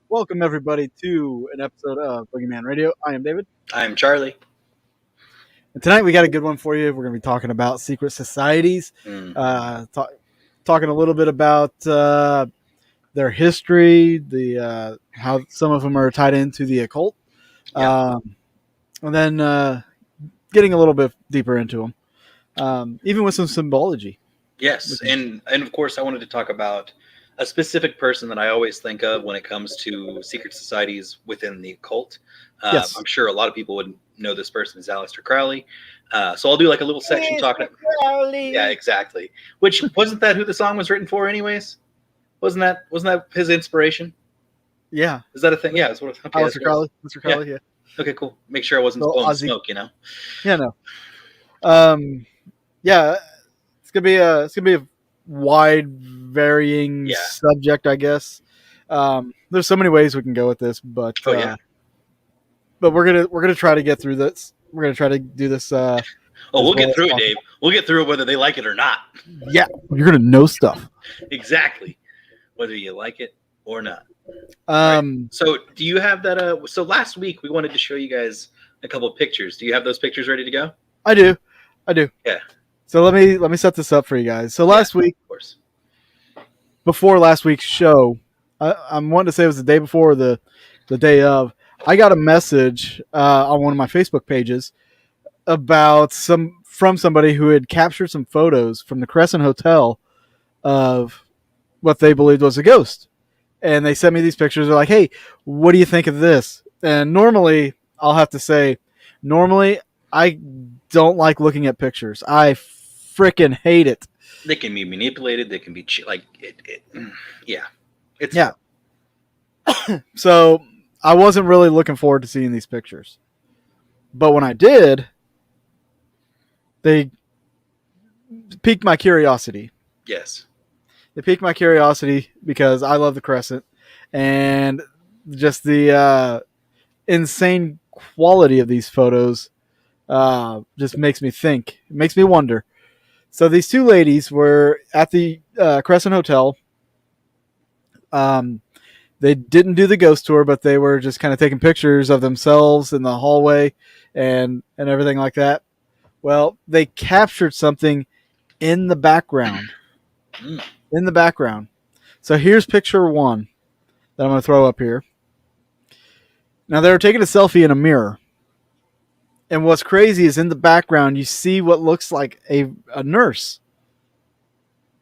Welcome, everybody, to an episode of Boogeyman Radio. I am David. I'm Charlie. And tonight we got a good one for you. We're going to be talking about secret societies, talking a little bit about their history, how some of them are tied into the occult, and then getting a little bit deeper into them, even with some symbology. Yes, and of course I wanted to talk about a specific person that I always think of when it comes to secret societies within the occult. Yes. I'm sure a lot of people would know this person is Aleister Crowley. So I'll do like a little section talking. Crowley. Yeah, exactly. Which wasn't that who the song was written for, anyways? Wasn't that his inspiration? Yeah. Is that a thing? Yeah, it's what. Okay, Aleister Crowley. Mr. Crowley. Yeah. Okay, cool. Make sure I wasn't blowing smoke, you know. Yeah, no. Yeah, it's gonna be a wide varying subject, I guess. There's so many ways we can go with this, but but we're gonna try to get through this. We're gonna try to do this. We'll get through it, Dave. We'll get through it whether they like it or not. Yeah, you're gonna know stuff. Exactly, whether you like it or not. Right. So do you have that? So last week we wanted to show you guys a couple of pictures. Do you have those pictures ready to go? I do. Yeah. So let me set this up for you guys. So last week, of course, before last week's show, I'm wanting to say it was the day before or the day of. I got a message on one of my Facebook pages about from somebody who had captured some photos from the Crescent Hotel of what they believed was a ghost. And they sent me these pictures. They're like, hey, what do you think of this? And normally, I'll have to say, I don't like looking at pictures. I freaking hate it. They can be manipulated. They can be yeah. So I wasn't really looking forward to seeing these pictures. But when I did, they piqued my curiosity. Yes. They piqued my curiosity because I love the Crescent and just the insane quality of these photos just makes me think. It makes me wonder. So these two ladies were at the Crescent Hotel. They didn't do the ghost tour, but they were just kind of taking pictures of themselves in the hallway and everything like that. Well, they captured something in the background. In the background. So here's picture one that I'm going to throw up here. Now they were taking a selfie in a mirror. And what's crazy is in the background, you see what looks like a nurse.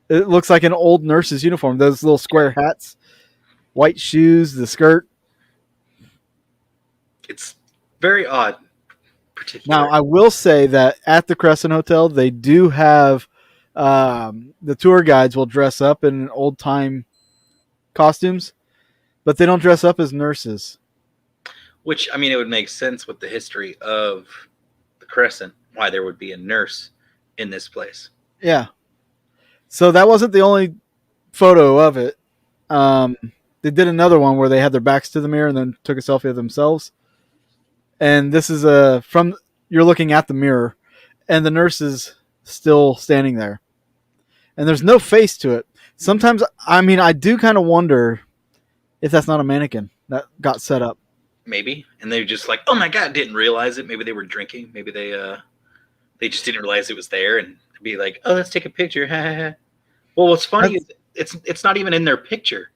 It looks like an old nurse's uniform. Those little square hats, white shoes, the skirt. It's very odd. Now, I will say that at the Crescent Hotel, they do have the tour guides will dress up in old-time costumes, but they don't dress up as nurses. Which, I mean, it would make sense with the history of the Crescent, why there would be a nurse in this place. Yeah. So that wasn't the only photo of it. They did another one where they had their backs to the mirror and then took a selfie of themselves. And this is you're looking at the mirror, and the nurse is still standing there. And there's no face to it. Sometimes, I do kind of wonder if that's not a mannequin that got set up. Maybe, and they're just like, "Oh my god!" Didn't realize it. Maybe they were drinking. Maybe they just didn't realize it was there, and be like, "Oh, let's take a picture." Well, what's funny is it's not even in their picture.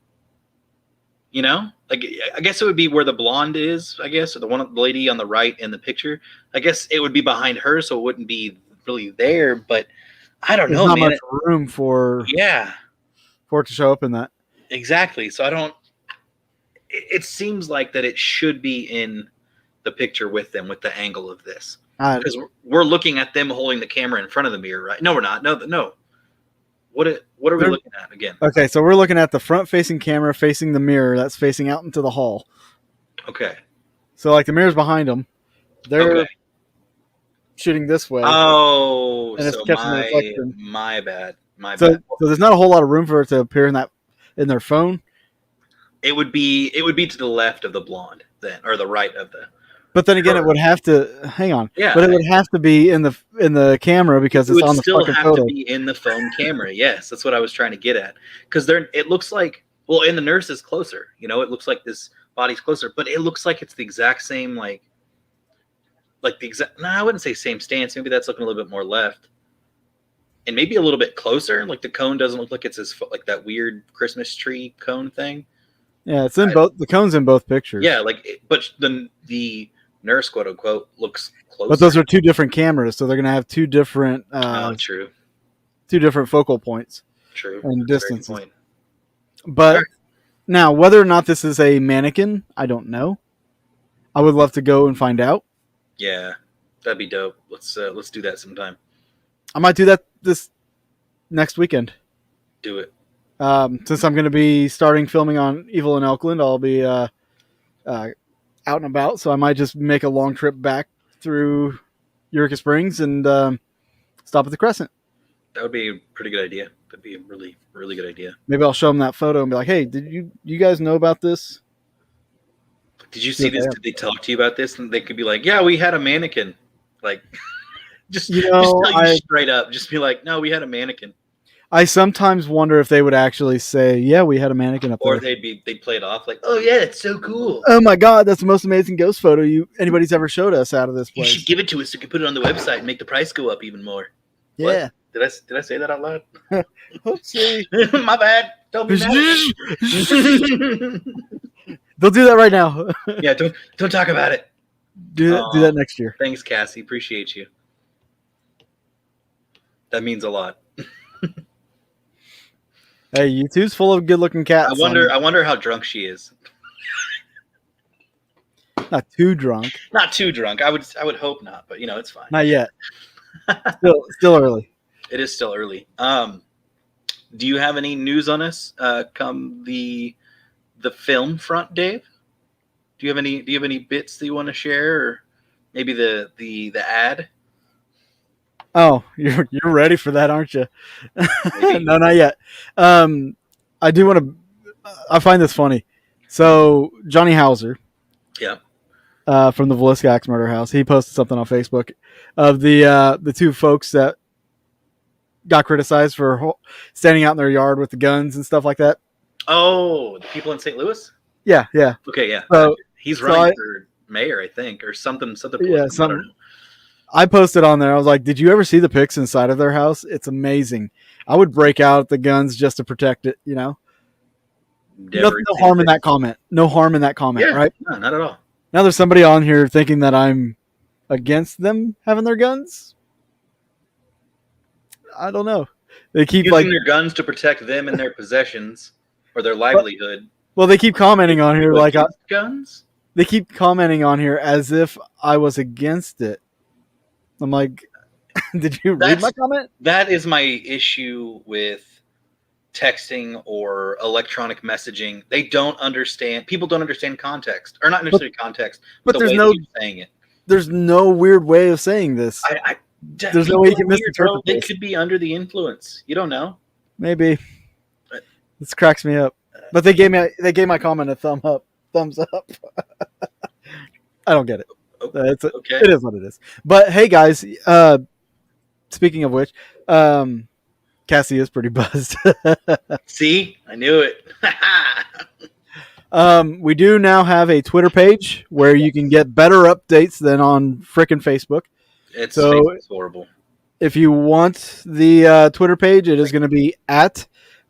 You know, like I guess it would be where the blonde is. I guess, or the lady on the right in the picture. I guess it would be behind her, so it wouldn't be really there. But I don't know, man. Not much room for it to show up in that. Exactly. So I don't. It seems like that it should be in the picture with them, with the angle of this, because we're looking at them holding the camera in front of the mirror, right? No, we're not. No. What are we looking at again? Okay, so we're looking at the front-facing camera facing the mirror that's facing out into the hall. Okay. So like the mirror's behind them. They're shooting this way, Oh, and it's so catching the reflection. my bad. My So bad. so there's not a whole lot of room for it to appear in their phone. It would be to the left of the blonde then, or the right of the. But then again, it would have to hang on. Yeah, But it would have to be in the camera because it it's would on the still fucking have photo. to be in the phone camera. Yes, that's what I was trying to get at. Because it looks like, well, and the nurse is closer. You know, it looks like this body's closer, but it looks like it's the exact same, like the exact. No, I wouldn't say same stance. Maybe that's looking a little bit more left, and maybe a little bit closer. Like the cone doesn't look like it's like that weird Christmas tree cone thing. Yeah, it's in both. The cone's in both pictures. Yeah, but the nurse, quote unquote, looks closer. But those are two different cameras, so they're going to have two different. True. Two different focal points. True. And distances. Point. But now, whether or not this is a mannequin, I don't know. I would love to go and find out. Yeah, that'd be dope. Let's do that sometime. I might do that this next weekend. Do it. Since I'm going to be starting filming on Evil in Elkland, I'll be out and about, so I might just make a long trip back through Eureka Springs and stop at the Crescent. That would be a pretty good idea. That'd be a really, really good idea. Maybe I'll show them that photo and be like, "Hey, did you guys know about this? Did you see this? Did they talk to you about this?" And they could be like, "Yeah, we had a mannequin." Like, just tell you straight up. Just be like, "No, we had a mannequin." I sometimes wonder if they would actually say, "Yeah, we had a mannequin up there," or they'd play it off like, "Oh yeah, it's so cool. Oh my god, that's the most amazing ghost photo anybody's ever showed us out of this place. You should give it to us so we can put it on the website and make the price go up even more." Yeah. What? Did I say that out loud? Oopsie. My bad. Don't be mad. They'll do that right now. Yeah, don't talk about it. Do that next year. Thanks, Cassie. Appreciate you. That means a lot. Hey, YouTube's full of good-looking cats. I wonder how drunk she is. Not too drunk. Not too drunk. I would hope not, but it's fine. Not yet. Still early. It is still early. Do you have any news on us come the film front, Dave? Do you have any bits that you want to share, or maybe the ad? Oh, you're ready for that, aren't you? No, not yet. I do want to. I find this funny. So Johnny Hauser, yeah, from the Villisca Axe Murder House, he posted something on Facebook of the two folks that got criticized for standing out in their yard with the guns and stuff like that. Oh, the people in St. Louis? Yeah. Okay, yeah. So, he's running for mayor, I think, or something. Yeah, something. I posted on there. I was like, "Did you ever see the pics inside of their house? It's amazing. I would break out the guns just to protect it. No harm in that comment. No harm in that comment, right? No, not at all. Now there's somebody on here thinking that I'm against them having their guns. I don't know. They keep using their guns to protect them and their possessions or their livelihood. Well, they keep commenting on here like guns. They keep commenting on here as if I was against it. I'm like, did you read my comment? That is my issue with texting or electronic messaging. They don't understand. People don't understand context, or not necessarily context, but there's no saying it. There's no weird way of saying this. There's no way you can misinterpret it. They could be under the influence. You don't know. Maybe. This cracks me up. But they gave my comment a thumbs up. I don't get it. Okay. It is what it is. But hey, guys. Speaking of which, Cassie is pretty buzzed. See, I knew it. We do now have a Twitter page where you can get better updates than on frickin' Facebook. It's horrible. If you want the Twitter page, it is going to be at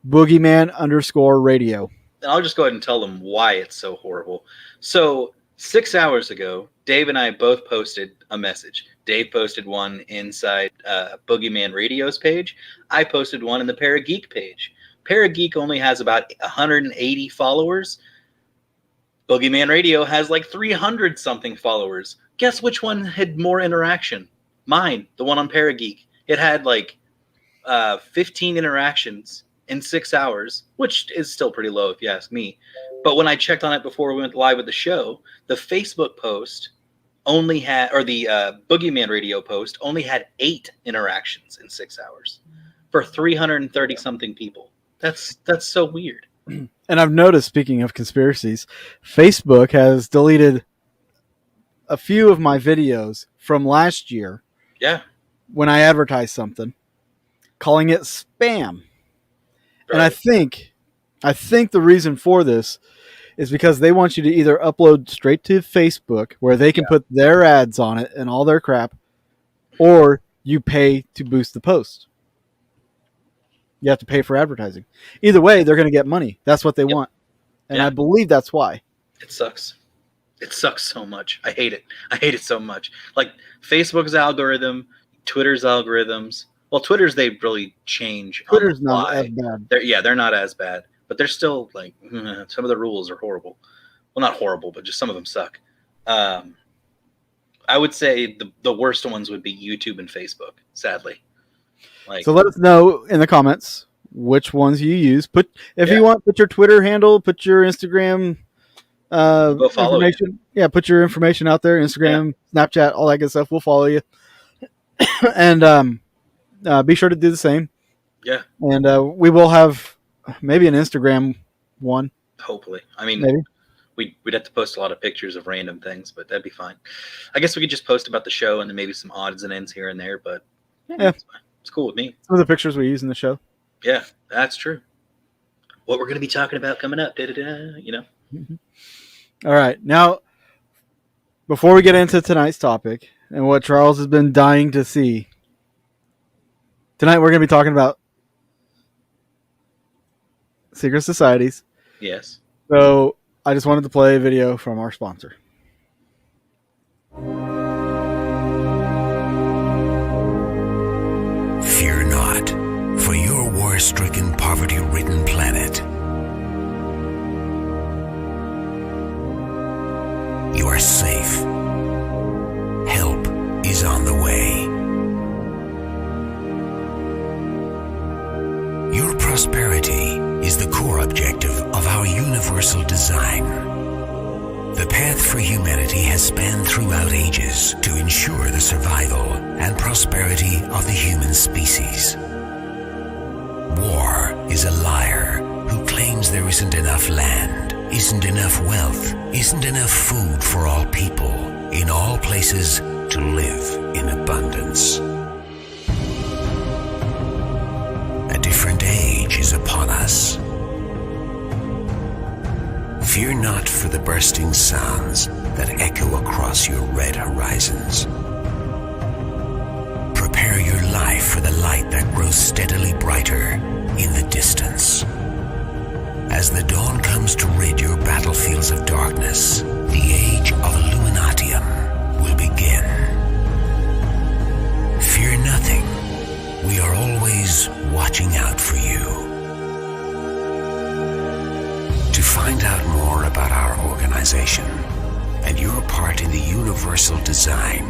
Boogeyman_radio. And I'll just go ahead and tell them why it's so horrible. So 6 hours ago, Dave and I both posted a message. Dave posted one inside Boogeyman Radio's page. I posted one in the Parageek page. Parageek only has about 180 followers. Boogeyman Radio has like 300 something followers. Guess which one had more interaction? Mine, the one on Parageek. It had like 15 interactions in 6 hours, which is still pretty low if you ask me. But when I checked on it before we went live with the show, the Facebook post only had, or the Boogeyman radio post only had 8 interactions in 6 hours for 330 something people. That's so weird. And I've noticed, speaking of conspiracies, Facebook has deleted a few of my videos from last year. Yeah. When I advertised something, calling it spam. Right. And I think the reason for this is because they want you to either upload straight to Facebook where they can put their ads on it and all their crap, or you pay to boost the post. You have to pay for advertising. Either way, they're going to get money. That's what they want. And I believe that's why. It sucks. It sucks so much. I hate it. I hate it so much. Like Facebook's algorithm, Twitter's algorithms. Well, Twitter's, they really change. Twitter's not as bad. They're not as bad. But they're still like, some of the rules are horrible. Well, not horrible, but just some of them suck. I would say the worst ones would be YouTube and Facebook, sadly. Like, so let us know in the comments which ones you use. If you want, put your Twitter handle, put your Instagram go follow information. You. Yeah, put your information out there. Instagram, Snapchat, all that good stuff. We'll follow you. And be sure to do the same. Yeah. And we will have maybe an Instagram one. Hopefully. I mean, maybe. We'd have to post a lot of pictures of random things, but that'd be fine. I guess we could just post about the show and then maybe some odds and ends here and there, but it's fine. It's cool with me. Some of the pictures we use in the show. Yeah, that's true. What we're going to be talking about coming up, you know. Mm-hmm. All right. Now, before we get into tonight's topic and what Charles has been dying to see, tonight we're going to be talking about secret societies. Yes. So I just wanted to play a video from our sponsor. Fear not, for your war-stricken, poverty-ridden planet. You are safe. Help is on the way. Your prosperity is the core objective of our universal design. The path for humanity has spanned throughout ages to ensure the survival and prosperity of the human species. War is a liar who claims there isn't enough land, isn't enough wealth, isn't enough food for all people, in all places to live in abundance. A different age is upon us. Fear not for the bursting sounds that echo across your red horizons. Prepare your life for the light that grows steadily brighter in the distance. As the dawn comes to rid your battlefields of darkness, the age of Illuminatium will begin. Fear nothing. We are always watching out for you. To find out more about our organization and your part in the universal design,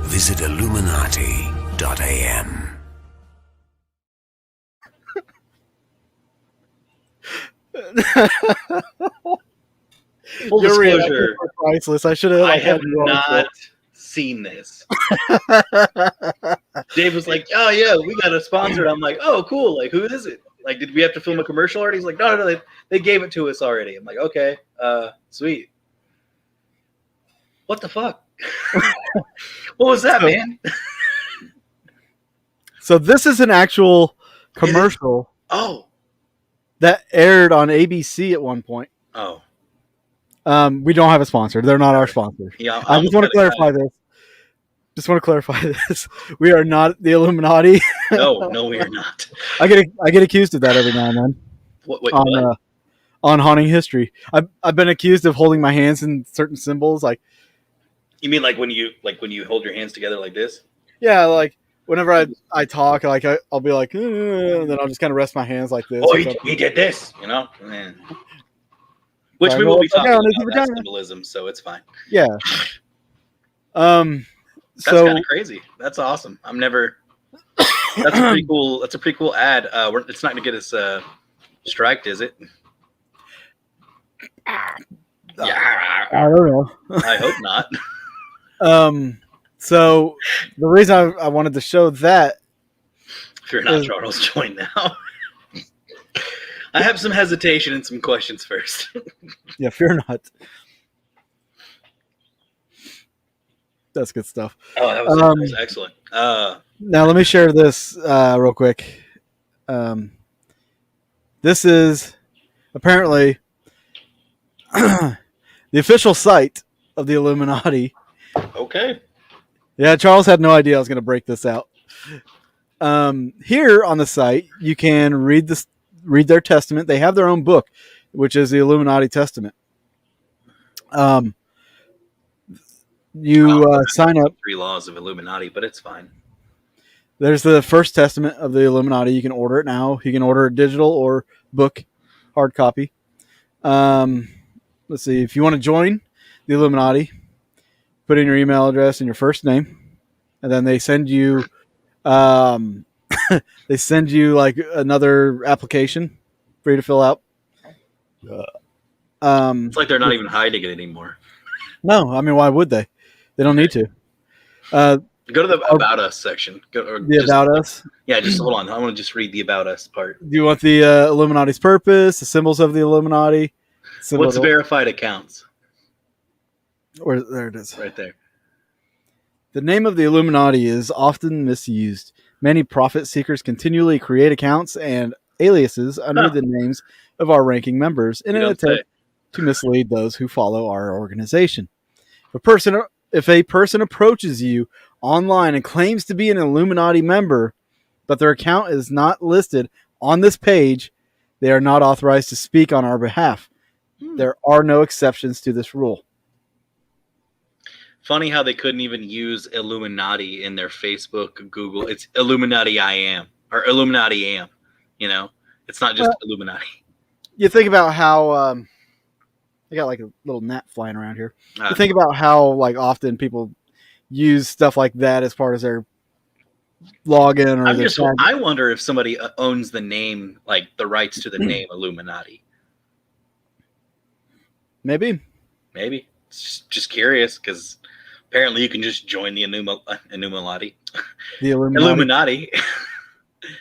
visit Illuminati.am. Full disclosure, priceless. I should have. I have not seen this. Dave was like, "Oh yeah, we got a sponsor." I'm like, "Oh cool. Like, who is it? Like, did we have to film a commercial already?" He's like, "No, they gave it to us already." I'm like, "Okay, sweet." What the fuck? What was that, man? So this is an actual commercial. Oh. That aired on ABC at one point. Oh. We don't have a sponsor. They're not our sponsor. Yeah, I just want to clarify this. We are not the Illuminati. No, we are not. I get accused of that every now and then. What? On Haunting History. I've been accused of holding my hands in certain symbols. Like, you mean like when you hold your hands together like this? Yeah, like whenever I talk, like I'll be like, and then I'll just kind of rest my hands like this. Oh, he did this, you know. Man. Which we will be talking about that symbolism, so it's fine. Yeah. That's kind of crazy. That's awesome. That's a pretty cool. That's a pretty cool ad. It's not going to get us striked, is it? Yeah. I don't know. I hope not. So the reason I wanted to show that If you're not is Charles, join now. I have some hesitation and some questions first. yeah, fear not. That's good stuff. Oh, that was excellent. Now let me share this real quick. This is apparently the official site of the Illuminati. Okay. Yeah, Charles had no idea I was going to break this out. Here on the site, you can read their testament. They have their own book, which is the Illuminati Testament. You sign up. 3 laws of Illuminati, but it's fine. There's the first testament of the Illuminati. You can order it now. You can order it digital or book, hard copy. Let's see. If you want to join the Illuminati, put in your email address and your first name, and then they send you like another application for you to fill out. It's like they're not even hiding it anymore. No, I mean, why would they? They don't need to. Go to the About Us section. About Us? Yeah, just hold on. I want to just read the About Us part. Do you want the Illuminati's purpose, the symbols of the Illuminati? What's verified accounts? There it is. Right there. The name of the Illuminati is often misused. Many profit seekers continually create accounts and aliases under the names of our ranking members in an attempt to mislead those who follow our organization. If a person approaches you online and claims to be an Illuminati member, but their account is not listed on this page, they are not authorized to speak on our behalf. There are no exceptions to this rule. Funny how they couldn't even use Illuminati in their Facebook, Google. It's Illuminati I am, or Illuminati am. You know, it's not just Illuminati. You think about how I got like a little gnat flying around here. You think about how like often people use stuff like that as part of their login or I wonder if somebody owns the name, like the rights to the name Illuminati. Maybe. Just curious, because apparently you can just join the Illuminati. The Illuminati.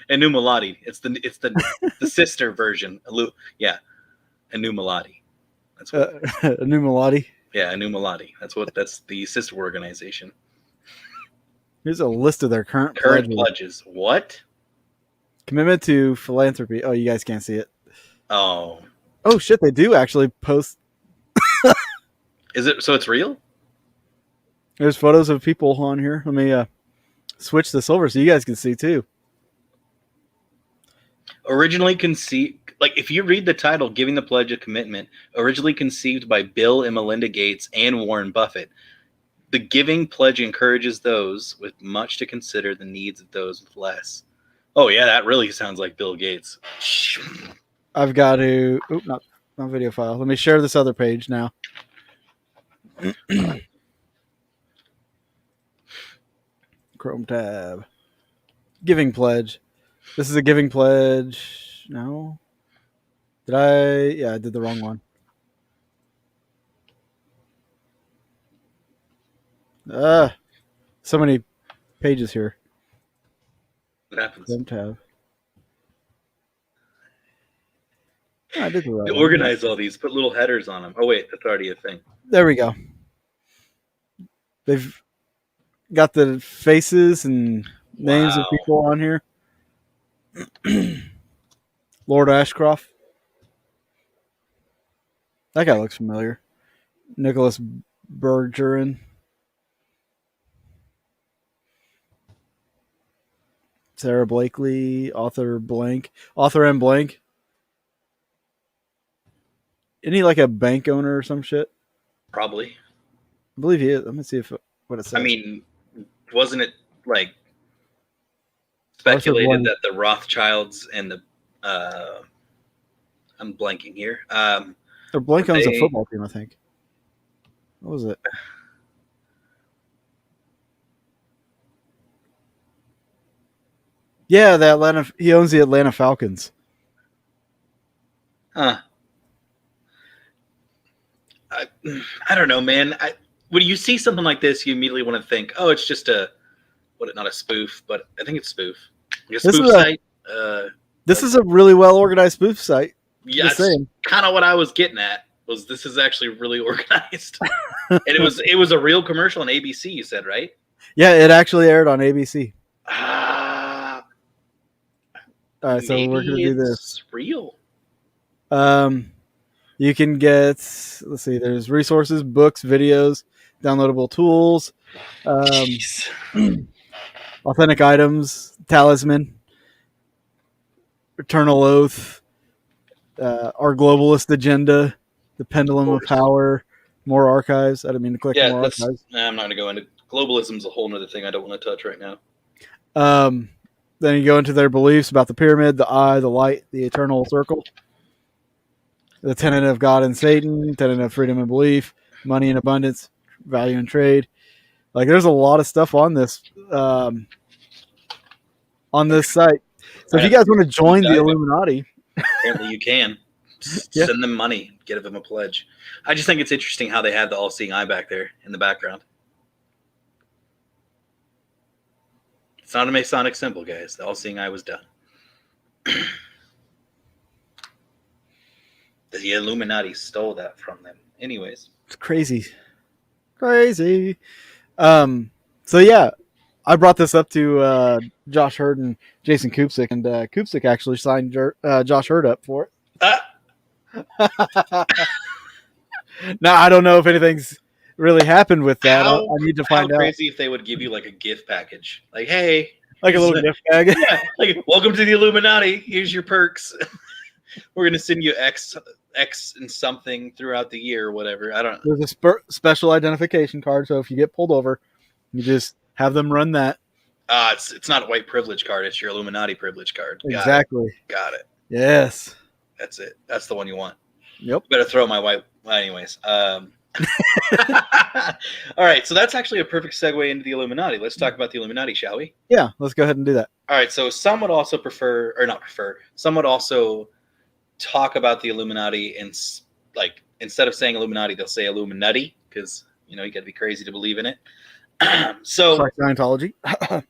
Illuminati. It's the sister version. Illuminati. That's what. Illuminati. Yeah, Illuminati. That's the sister organization. Here's a list of their current pledges. What? Commitment to philanthropy. Oh, you guys can't see it. Oh shit! They do actually post. Is it so? It's real. There's photos of people on here. Let me switch this over so you guys can see too. Originally conceived, like if you read the title, "Giving the Pledge of Commitment," originally conceived by Bill and Melinda Gates and Warren Buffett. The Giving Pledge encourages those with much to consider the needs of those with less. Oh yeah, that really sounds like Bill Gates. I've got to. Not video file. Let me share this other page now. Chrome tab. Giving Pledge. This is a Giving Pledge. No. Did I? Yeah, I did the wrong one. So many pages here. What happens? Chrome tab. I did the right one. Organize all these. Put little headers on them. Oh wait, that's already a thing. There we go. They've got the faces and names of people on here. Lord Ashcroft. That guy looks familiar. Nicholas Bergeron. Sarah Blakely. Author M. Blank. Isn't he like a bank owner or some shit? Probably. I believe he is. Let me see what it says. I mean, wasn't it like speculated that the Rothschilds and the I'm blanking here. Or Blank owns a football team, I think. What was it? Yeah, he owns the Atlanta Falcons. Huh. I don't know, man. when you see something like this, you immediately want to think, oh, it's just not a spoof, but I think it's spoof. Like a This spoof is site. This is a really well organized spoof site. Yeah, Just that's saying. kind of what I was getting at. Was this is actually really organized, and it was a real commercial on ABC. You said, right? Yeah, it actually aired on ABC. Ah, All right, so we're gonna do this. It's real. You can get, let's see, there's resources, books, videos, downloadable tools, Jeez. authentic items, talisman, eternal oath, our globalist agenda, the pendulum of power, more archives. I didn't mean to click more archives. I'm not going to go into globalism's a whole other thing I don't want to touch right now. Then you go into their beliefs about the pyramid, the eye, the light, the eternal circle, the tenet of God and Satan, tenet of freedom and belief, money and abundance, value and trade. Like, there's a lot of stuff on this site. So if you guys want to join the Illuminati, apparently you can. Yeah. Send them money, get them a pledge. I just think it's interesting how they had the all-seeing eye back there in the background. It's not a Masonic symbol, guys. The all-seeing eye was done. The Illuminati stole that from them. Anyways. It's crazy. So yeah, I brought this up to Josh Hurd and Jason Kupsik, and Kupsik actually signed Josh Hurd up for it. Now, I don't know if anything's really happened with that. I need to find out. How crazy if they would give you like a gift package. Like, hey. Like a little gift bag. Yeah, like, welcome to the Illuminati. Here's your perks. We're going to send you X and something throughout the year or whatever. I don't know. There's a special identification card, so if you get pulled over, you just have them run that. It's not a white privilege card. It's your Illuminati privilege card. Exactly. Got it. Yes. That's it. That's the one you want. Yep. Better throw my white. Well, anyways. All right. So that's actually a perfect segue into the Illuminati. Let's talk about the Illuminati, shall we? Yeah. Let's go ahead and do that. All right. So some would also some would also talk about the Illuminati and, like, instead of saying Illuminati, they'll say Illuminati because, you got to be crazy to believe in it. So like Scientology.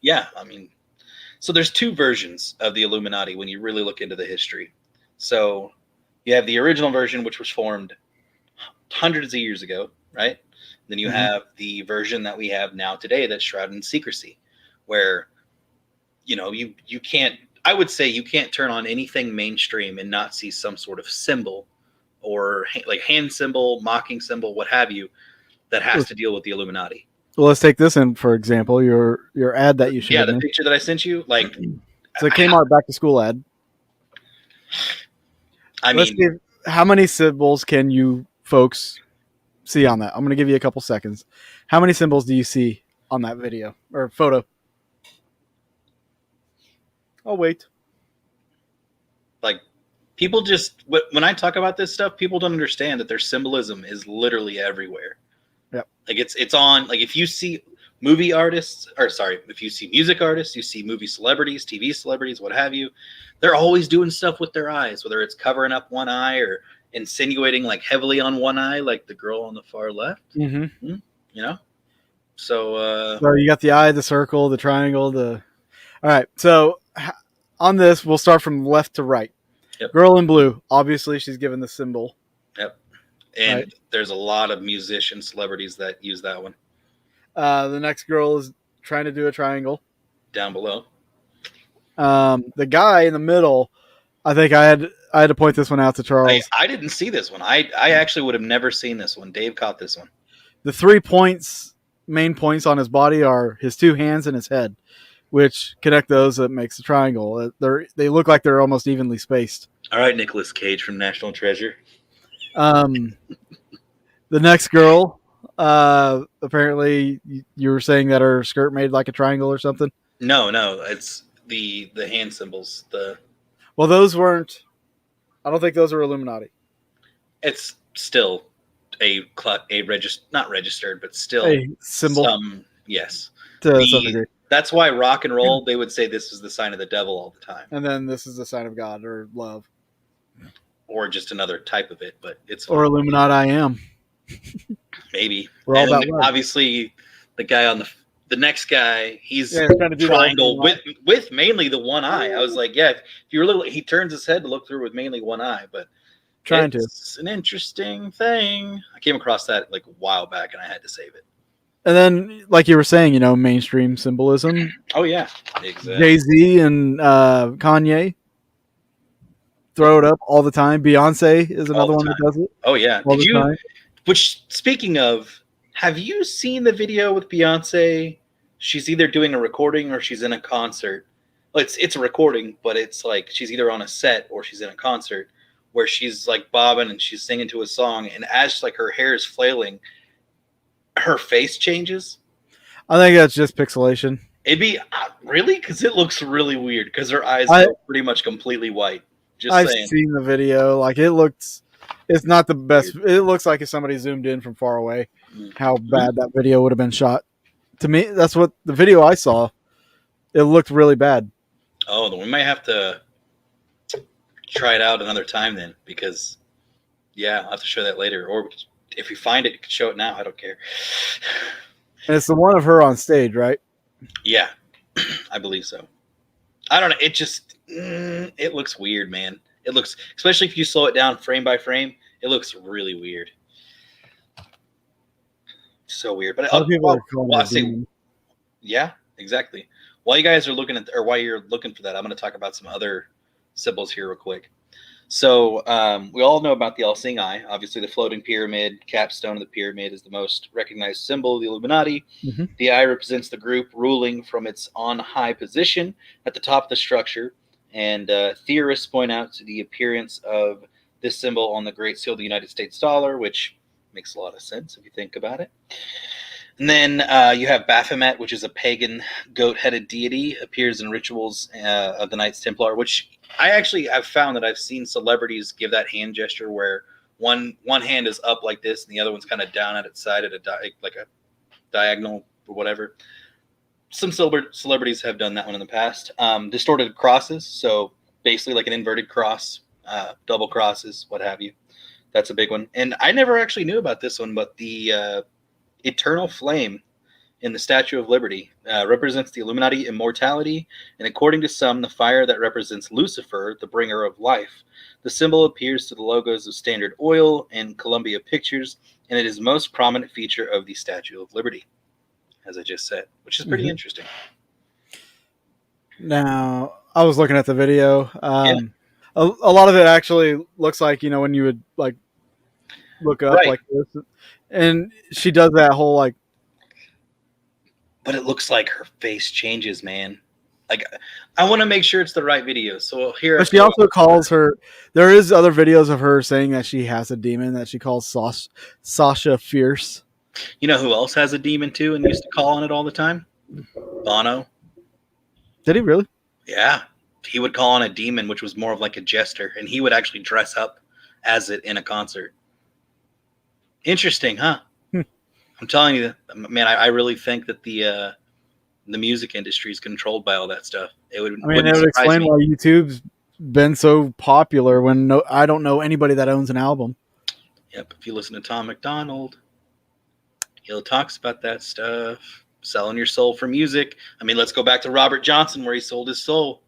Yeah, I mean, so there's two versions of the Illuminati when you really look into the history. So you have the original version, which was formed hundreds of years ago, right? Then you have the version that we have now today that's shrouded in secrecy, where, you can't, I would say you can't turn on anything mainstream and not see some sort of symbol or like hand symbol, mocking symbol, what have you, that has to deal with the Illuminati. Well, let's take this in, for example, your ad that you showed. Yeah, the picture that I sent you, like, it's a Kmart back to school ad. How many symbols can you folks see on that? I'm going to give you a couple seconds. How many symbols do you see on that video or photo? Oh, wait. Like, people just, when I talk about this stuff, people don't understand that their symbolism is literally everywhere. Yep. Like, it's on, like, if you see if you see music artists, you see movie celebrities, TV celebrities, what have you, they're always doing stuff with their eyes, whether it's covering up one eye or insinuating like heavily on one eye, like the girl on the far left. Mm-hmm. So you got the eye, the circle, the triangle, all right. So on this, we'll start from left to right. Yep. Girl in blue. Obviously, she's given the symbol. Yep. And there's a lot of musician celebrities that use that one. The next girl is trying to do a triangle. Down below. The guy in the middle, I think I had to point this one out to Charles. I didn't see this one. I actually would have never seen this one. Dave caught this one. The 3 main points on his body are his 2 hands and his head, which connect those that makes the triangle. They look like they're almost evenly spaced. All right, Nicolas Cage from National Treasure. The next girl, apparently you were saying that her skirt made like a triangle or something. No, it's the hand symbols. Well, those weren't. I don't think those are Illuminati. It's still not registered, but still a symbol. Yes. To some degree. That's why rock and roll, they would say this is the sign of the devil all the time. And then this is the sign of God or love. Or just another type of it, but it's fine. Or Illuminati I am. Maybe. We're all And about then love. obviously the guy on the next guy, he's Yeah, trying to do the whole triangle thing, with mainly the one eye. I was like, yeah, if you're little, he turns his head to look through with mainly one eye, but trying to. it's an interesting thing. I came across that like a while back and I had to save it. And then, like you were saying, mainstream symbolism. Oh yeah, exactly. Jay-Z and Kanye throw it up all the time. Beyonce is All another the one that time. does it Oh yeah. all Did the you? time. Which, speaking of, have you seen the video with Beyonce? She's either doing a recording or she's in a concert. Well, it's a recording, but it's like she's either on a set or she's in a concert where she's like bobbing and she's singing to a song, and as like her hair is flailing, her face changes. I think that's just pixelation. It'd be really, because it looks really weird because her eyes I- go pretty much completely white. Just I've saying. seen the video. Like it's not the best. It looks like if somebody zoomed in from far away, how bad that video would have been shot. To me, that's what the video I saw. It looked really bad. Oh, then we might have to try it out another time then, because yeah, I'll have to show that later. Or if you find it, you can show it now. I don't care. And it's the one of her on stage, right? Yeah, I believe so. I don't know. It just it looks weird, man. It looks, especially if you slow it down frame by frame, it looks really weird. So weird. But yeah, exactly. While you guys are looking at, or while you're looking for that, I'm going to talk about some other symbols here real quick. So we all know about the all-seeing eye. Obviously, the floating pyramid, capstone of the pyramid, is the most recognized symbol of the Illuminati. Mm-hmm. The eye represents the group ruling from its on-high position at the top of the structure. And theorists point out to the appearance of this symbol on the Great Seal of the United States dollar, which makes a lot of sense if you think about it. And then you have Baphomet, which is a pagan goat-headed deity, appears in rituals of the Knights Templar, which I've found that I've seen celebrities give that hand gesture where one hand is up like this and the other one's kind of down at its side at like a diagonal or whatever. Some celebrities have done that one in the past. Distorted crosses, so basically like an inverted cross, double crosses, what have you. That's a big one. And I never actually knew about this one, but the eternal flame in the Statue of Liberty represents the Illuminati immortality, and according to some, the fire that represents Lucifer, the bringer of life. The symbol appears to the logos of Standard Oil and Columbia Pictures, and it is the most prominent feature of the Statue of Liberty, as I just said, which is pretty interesting. Now, I was looking at the video. A lot of it actually looks like, when you would like look up like this, and she does that whole like. But it looks like her face changes, man. Like, I want to make sure it's the right video. So here, but she also calls her. There is other videos of her saying that she has a demon that she calls Sasha Fierce. You know who else has a demon too and used to call on it all the time? Bono. Did he really? Yeah, he would call on a demon, which was more of like a jester, and he would actually dress up as it in a concert. Interesting, huh? I'm telling you, man, I really think that the music industry is controlled by all that stuff. It would explain why YouTube's been so popular when I don't know anybody that owns an album. Yep, if you listen to Tom McDonald, he talks about that stuff. Selling your soul for music. I mean, let's go back to Robert Johnson where he sold his soul.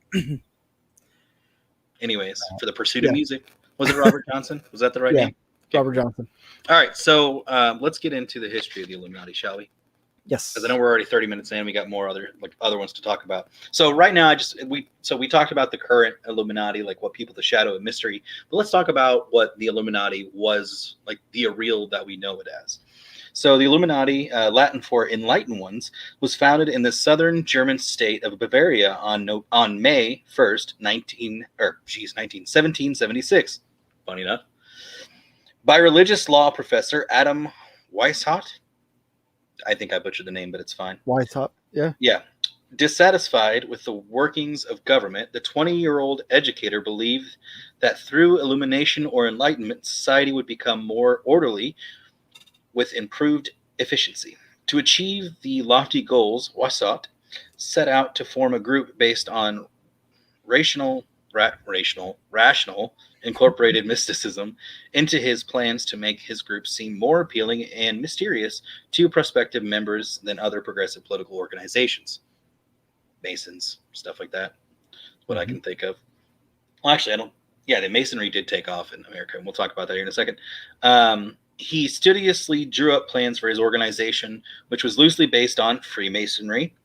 Anyways, for the pursuit of music. Was it Robert Johnson? Was that the right name? Okay. Robert Johnson. All right, so let's get into the history of the Illuminati, shall we? Yes. Because I know we're already 30 minutes in. We got more other ones to talk about. So right now, we talked about the current Illuminati, like what people, the shadow and mystery. But let's talk about what the Illuminati was, like the real that we know it as. So the Illuminati, Latin for enlightened ones, was founded in the southern German state of Bavaria on May 1st, 1776. Funny enough. By religious law professor Adam Weishaupt. I think I butchered the name, but it's fine. Weishaupt, yeah. Yeah. Dissatisfied with the workings of government, the 20-year-old educator believed that through illumination or enlightenment, society would become more orderly with improved efficiency. To achieve the lofty goals, Weishaupt set out to form a group based on rational rational, incorporated mysticism into his plans to make his group seem more appealing and mysterious to prospective members than other progressive political organizations. Masons, stuff like that. What I can think of. Well, actually, I don't. Yeah, the Masonry did take off in America, and we'll talk about that here in a second. He studiously drew up plans for his organization, which was loosely based on Freemasonry,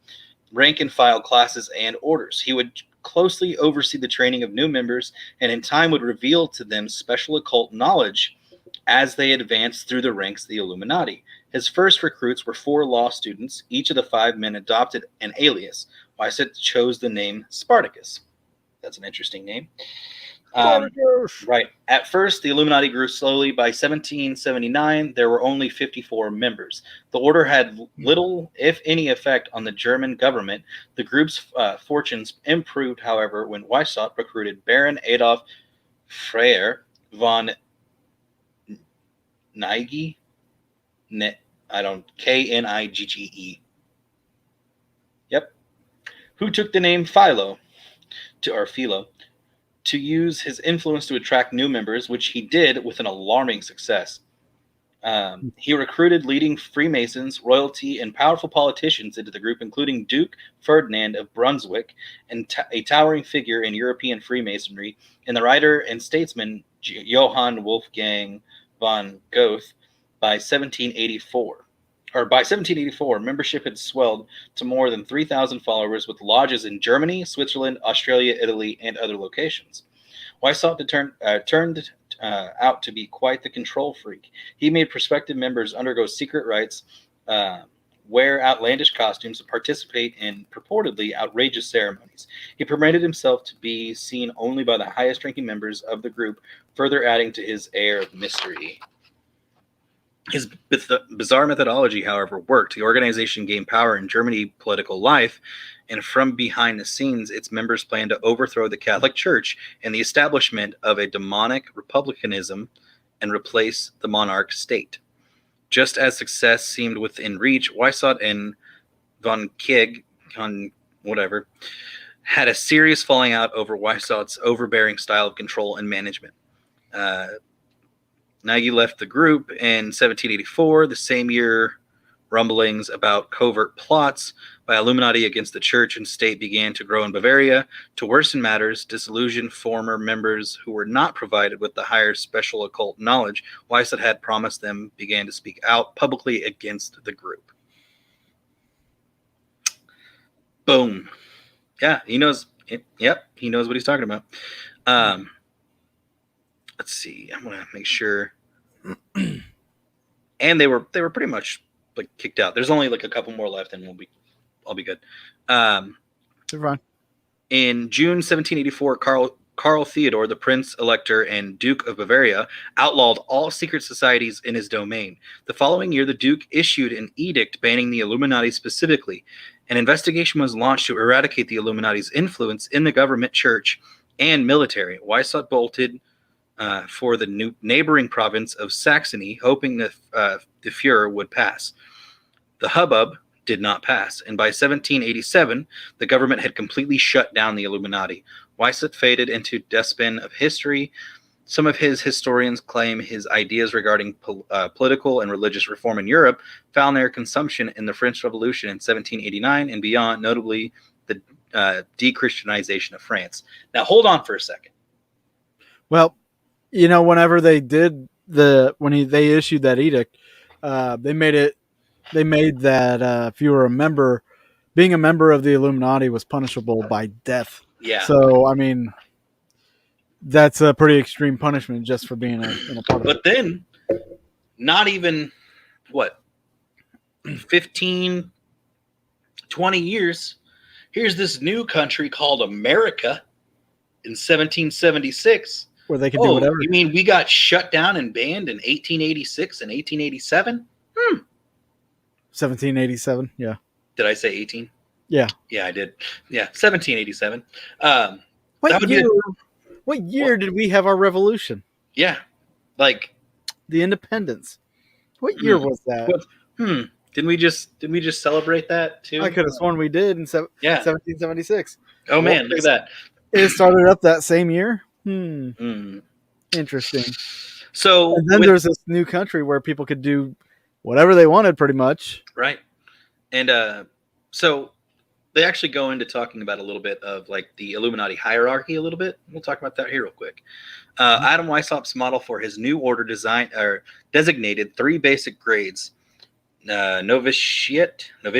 rank and file classes, and orders. He would closely oversee the training of new members, and in time would reveal to them special occult knowledge as they advanced through the ranks of the Illuminati. His first recruits were 4 law students. Each of the 5 men adopted an alias. Weishaupt chose the name Spartacus. That's an interesting name. Right. At first, the Illuminati grew slowly. By 1779, there were only 54 members. The order had little, if any, effect on the German government. The group's fortunes improved, however, when Weishaupt recruited Baron Adolf Freyer von Knigge, Knigge. Yep. Who took the name Philo, to use his influence to attract new members, which he did with an alarming success. He recruited leading Freemasons, royalty, and powerful politicians into the group, including Duke Ferdinand of Brunswick, and a towering figure in European Freemasonry, and the writer and statesman Johann Wolfgang von Goethe. By 1784, membership had swelled to more than 3,000 followers, with lodges in Germany, Switzerland, Australia, Italy, and other locations. Weishaupt turned out to be quite the control freak. He made prospective members undergo secret rites, wear outlandish costumes, and participate in purportedly outrageous ceremonies. He permitted himself to be seen only by the highest-ranking members of the group, further adding to his air of mystery. His bizarre methodology, however, worked. The organization gained power in Germany political life, and from behind the scenes, its members planned to overthrow the Catholic Church and the establishment of a demonic republicanism and replace the monarch state. Just as success seemed within reach, Weishaupt and von Knigge, had a serious falling out over Weishaupt's overbearing style of control and management. Knigge left the group in 1784. The same year, rumblings about covert plots by Illuminati against the church and state began to grow in Bavaria. To worsen matters, disillusioned former members who were not provided with the higher special occult knowledge Weishaupt had promised them began to speak out publicly against the group. Boom. Yeah, he knows. Yep, he knows what he's talking about. Let's see. I'm gonna make sure. And they were pretty much like kicked out. There's only like a couple more left, and I'll be good. They're fine. In June 1784, Karl Theodor, the Prince Elector and Duke of Bavaria, outlawed all secret societies in his domain. The following year, the Duke issued an edict banning the Illuminati specifically. An investigation was launched to eradicate the Illuminati's influence in the government, church, and military. Weishaupt bolted for the neighboring province of Saxony, hoping that the Fuhrer would pass. The hubbub did not pass, and by 1787, the government had completely shut down the Illuminati. Weishaupt faded into dustbin of history. Some of his historians claim his ideas regarding political and religious reform in Europe found their consumption in the French Revolution in 1789 and beyond, notably the de-Christianization of France. Now, hold on for a second. Well, you know, whenever they did they issued that edict, they made that if you were being a member of the Illuminati was punishable by death. Yeah. So, I mean, that's a pretty extreme punishment just for being in a part of it. But then, not even, 15, 20 years, here's this new country called America in 1776. Where they can do whatever. You mean we got shut down and banned in 1886 and 1887? 1787, yeah. Did I say 18? Yeah. Yeah, I did. Yeah, 1787. What year did we have our revolution? Yeah, like the independence. What year was that? Didn't we just celebrate that too? I could have sworn we did in 1776. Oh man, look at that. It started up that same year. Mm. Interesting. So And then there's this new country where people could do whatever they wanted, pretty much. right, and so they actually go into talking about a little bit of like the Illuminati hierarchy a little bit. We'll talk about that here real quick. Adam Weishaupt's model for his new order designated 3 basic grades: novitiate, No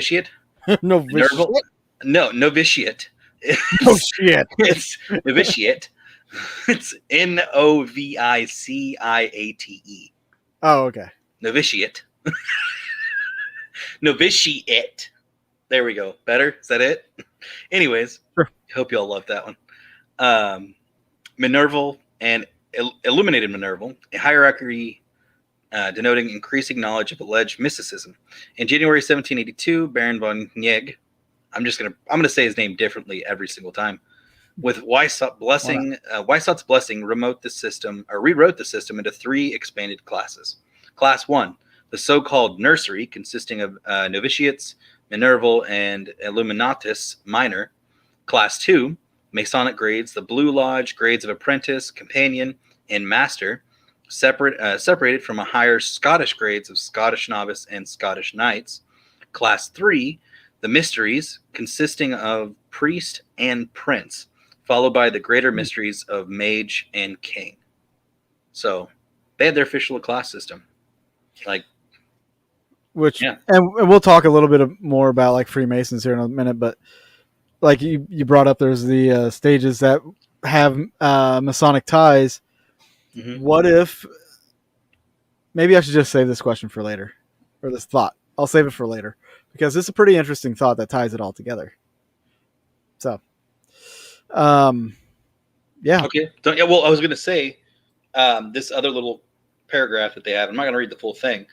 Nerval, no novitiate. Oh shit! It's novitiate. It's Noviciate. Oh, okay. Novitiate. Novitiate. There we go. Better? Is that it? Anyways, Sure. Hope you all love that one. Minerval and illuminated Minerval, a hierarchy denoting increasing knowledge of alleged mysticism. In January 1782, Baron von Nieg, I'm gonna say his name differently every single time. With Weishaupt's blessing, rewrote the system into 3 expanded classes. Class 1, the so-called nursery, consisting of novitiates, Minerval, and Illuminatus minor. Class 2, Masonic grades, the Blue Lodge, grades of apprentice, companion, and master, separated from a higher Scottish grades of Scottish novice and Scottish knights. Class 3, the mysteries, consisting of priest and prince, followed by the greater mysteries of mage and king. So they had their official class system. And we'll talk a little bit more about like Freemasons here in a minute, but like you brought up, there's the stages that have Masonic ties. Mm-hmm. What if, maybe I should just save this question for later, or this thought. I'll save it for later because it's a pretty interesting thought that ties it all together. So, yeah. Okay. Well, I was going to say this other little paragraph that they have. I'm not going to read the full thing,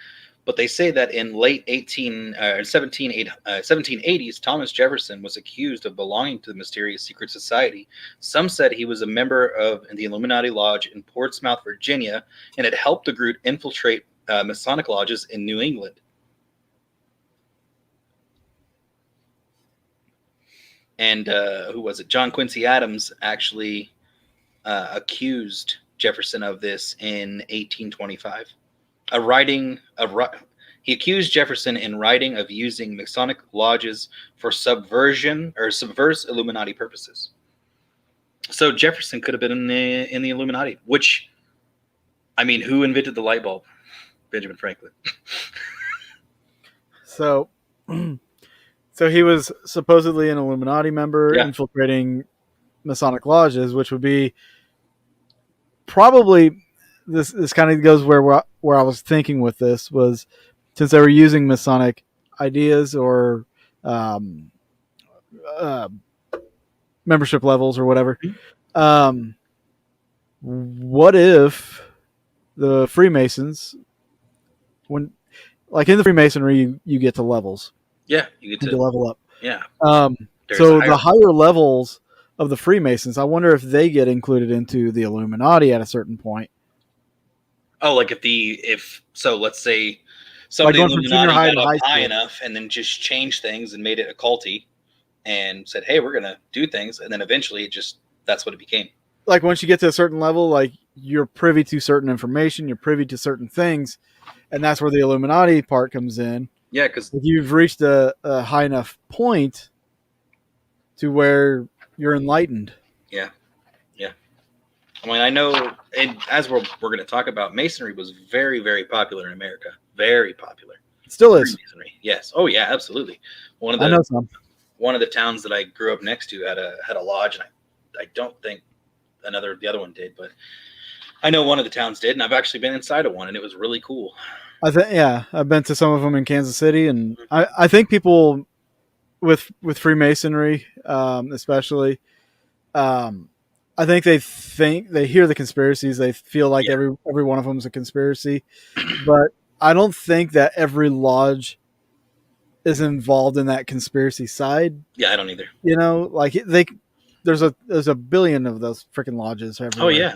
but they say that in late 1780s, Thomas Jefferson was accused of belonging to the mysterious secret society. Some said he was a member of the Illuminati Lodge in Portsmouth, Virginia, and had helped the group infiltrate Masonic lodges in New England. And who was it? John Quincy Adams actually accused Jefferson of this in 1825. He accused Jefferson in writing of using Masonic lodges for subverse Illuminati purposes. So Jefferson could have been in the Illuminati. Which, I mean, who invented the light bulb? Benjamin Franklin. So he was supposedly an Illuminati member infiltrating Masonic lodges, which would be probably this kind of goes where I was thinking with this was, since they were using Masonic ideas or membership levels or whatever. What if the Freemasons, when like in the Freemasonry, you get to levels. Yeah, you get to level up. Yeah. So the higher levels of the Freemasons, I wonder if they get included into the Illuminati at a certain point. Oh, like let's say some of the Illuminati got up high enough and then just changed things and made it occulty and said, hey, we're going to do things. And then eventually that's what it became. Like once you get to a certain level, like you're privy to certain information, you're privy to certain things. And that's where the Illuminati part comes in. Yeah, because if you've reached a high enough point to where you're enlightened. Yeah. I mean, I know, and as we're going to talk about, Masonry was very, very popular in America. Very popular. It still is. Masonry. Yes. Oh, yeah, absolutely. One of the towns that I grew up next to had a lodge, and I don't think the other one did, but I know one of the towns did, and I've actually been inside of one, and it was really cool. I've been to some of them in Kansas City, and I think people with Freemasonry, especially, I think they hear the conspiracies, they feel like every one of them is a conspiracy, but I don't think that every lodge is involved in that conspiracy side. Yeah, I don't either. You know, like there's a billion of those freaking lodges everywhere. Oh yeah.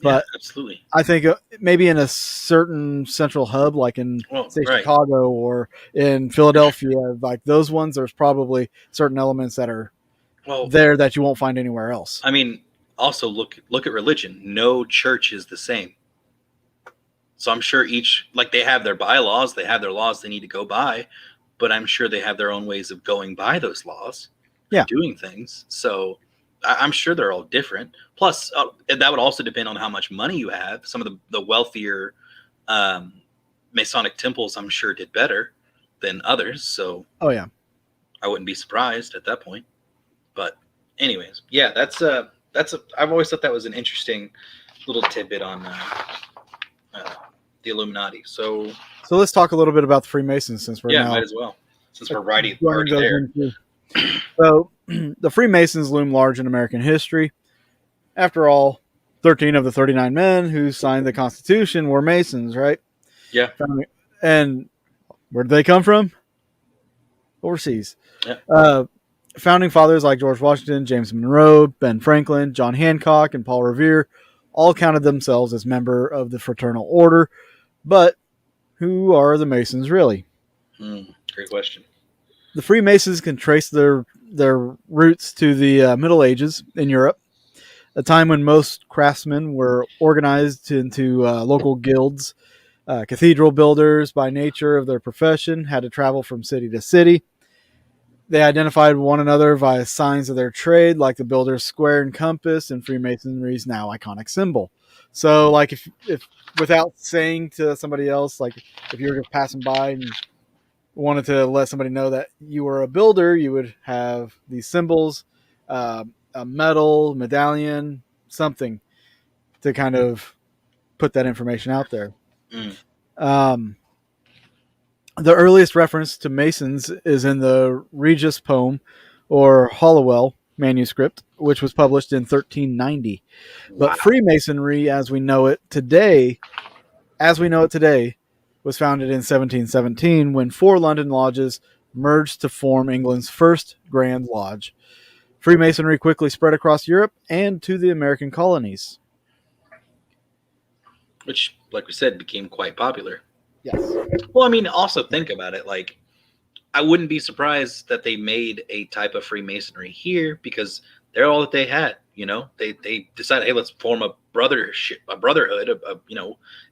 But absolutely. I think maybe in a certain central hub, like in Chicago or in Philadelphia, like those ones, there's probably certain elements that are Well, there that you won't find anywhere else. I mean, also look at religion. No church is the same. So I'm sure each, like, they have their bylaws, they have their laws they need to go by, but I'm sure they have their own ways of going by those laws, Yeah. doing things. So I'm sure they're all different. Plus, that would also depend on how much money you have. Some of the wealthier Masonic temples, I'm sure, did better than others. So Oh yeah. I wouldn't be surprised at that point. But anyways, yeah, I've always thought that was an interesting little tidbit on the Illuminati. So let's talk a little bit about the Freemasons since we're now might as well, since we're already running those there. into. So the Freemasons loom large in American history. After all, 13 of the 39 men who signed the Constitution were Masons, right? Yeah. And where did they come from? Overseas. Yeah. Founding fathers like George Washington, James Monroe, Ben Franklin, John Hancock, and Paul Revere all counted themselves as member of the fraternal order. But who are the Masons really? Great question. The Freemasons can trace their roots to the Middle Ages in Europe, a time when most craftsmen were organized into local guilds. Cathedral builders, by nature of their profession, had to travel from city to city. They identified one another via signs of their trade, like the builder's square and compass and Freemasonry's now iconic symbol. So, like, if without saying to somebody else, like if you were just passing by and wanted to let somebody know that you were a builder, you would have these symbols, a medal, medallion, something to kind of put that information out there. The earliest reference to Masons is in the Regis poem or Hollowell manuscript, which was published in 1390. But Wow. Freemasonry, as we know it today, was founded in 1717 when 4 London lodges merged to form England's first Grand Lodge. Freemasonry quickly spread across Europe and to the American colonies. Which, like we said, became quite popular. Yes. Well, I mean, also think about it. Like, I wouldn't be surprised that they made a type of Freemasonry here because they're all that they had. You know, they decided, hey, let's form a brotherhood.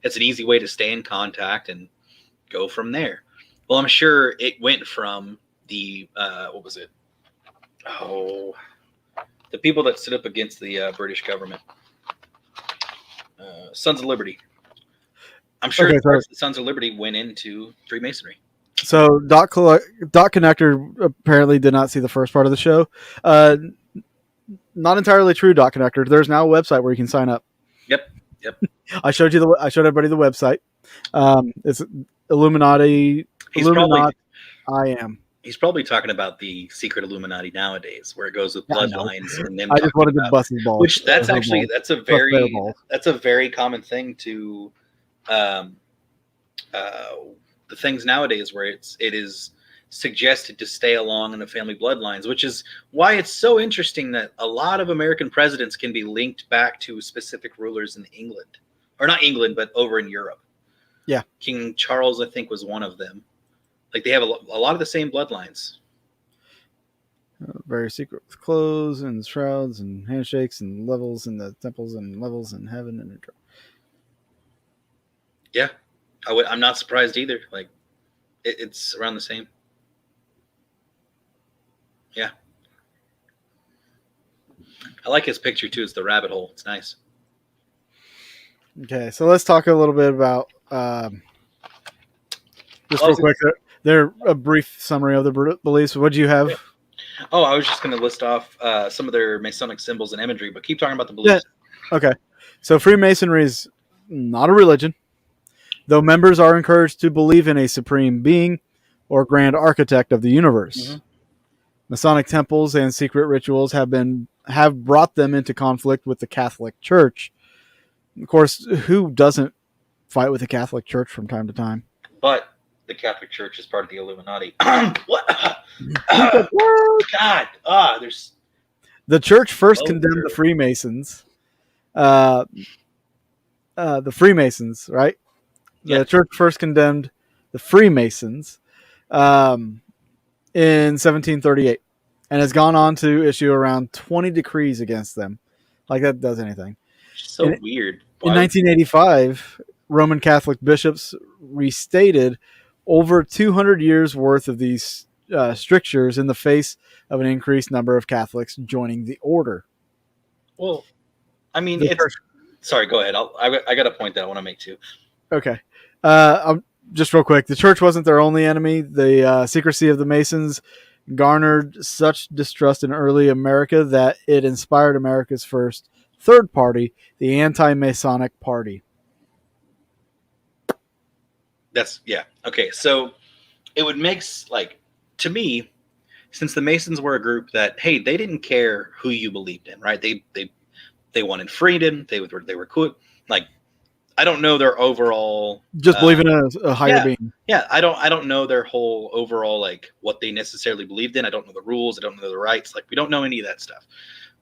It's an easy way to stay in contact and go from there. Well, I'm sure it went from the what was it? Oh, the people that stood up against the British government, Sons of Liberty. I'm sure the Sons of Liberty went into Freemasonry. So Dot Connector apparently did not see the first part of the show. Not entirely true, Dot Connector. There's now a website where you can sign up. Yep. I showed everybody the website. It's Illuminati. He's probably talking about the secret Illuminati nowadays, where it goes with bloodlines and then. I just wanted to bust his balls. Which that's a very common thing to, the things nowadays where it is suggested to stay along in the family bloodlines, which is why it's so interesting that a lot of American presidents can be linked back to specific rulers in England, or not England, but over in Europe. Yeah, King Charles, I think, was one of them. Like, they have a lot of the same bloodlines. Very secret with clothes and shrouds and handshakes and levels in the temples and levels in heaven and. Yeah, I'm not surprised either. Like, it's around the same. Yeah. I like his picture too. It's the rabbit hole. It's nice. Okay, so let's talk a little bit about just real quick. They're a brief summary of the beliefs. What do you have? Oh, I was just going to list off some of their Masonic symbols and imagery, but keep talking about the beliefs. Yeah. Okay, so Freemasonry is not a religion, though members are encouraged to believe in a supreme being or grand architect of the universe. Mm-hmm. Masonic temples and secret rituals have brought them into conflict with the Catholic Church. Of course, who doesn't fight with the Catholic Church from time to time? But the Catholic Church is part of the Illuminati. What? God. There's. The Church first condemned the Freemasons. The Freemasons, right? Yeah. The Church first condemned the Freemasons in 1738. and has gone on to issue around 20 decrees against them. Like that does anything. So weird. In 1985, Roman Catholic bishops restated over 200 years worth of these strictures in the face of an increased number of Catholics joining the order. Well, I mean, The it's. church- Sorry, go ahead. I got a point that I want to make too. Okay. Just real quick, the church wasn't their only enemy. The secrecy of the Masons garnered such distrust in early America that it inspired America's first third party, the Anti-Masonic Party. That's okay. So it would make to me, since the Masons were a group that they didn't care who you believed in, right? They wanted freedom. They were cool. Like, I don't know their overall just believe in a higher being. Yeah, I don't know their whole overall what they necessarily believed in. I don't know the rules. I don't know the rights. Like, we don't know any of that stuff.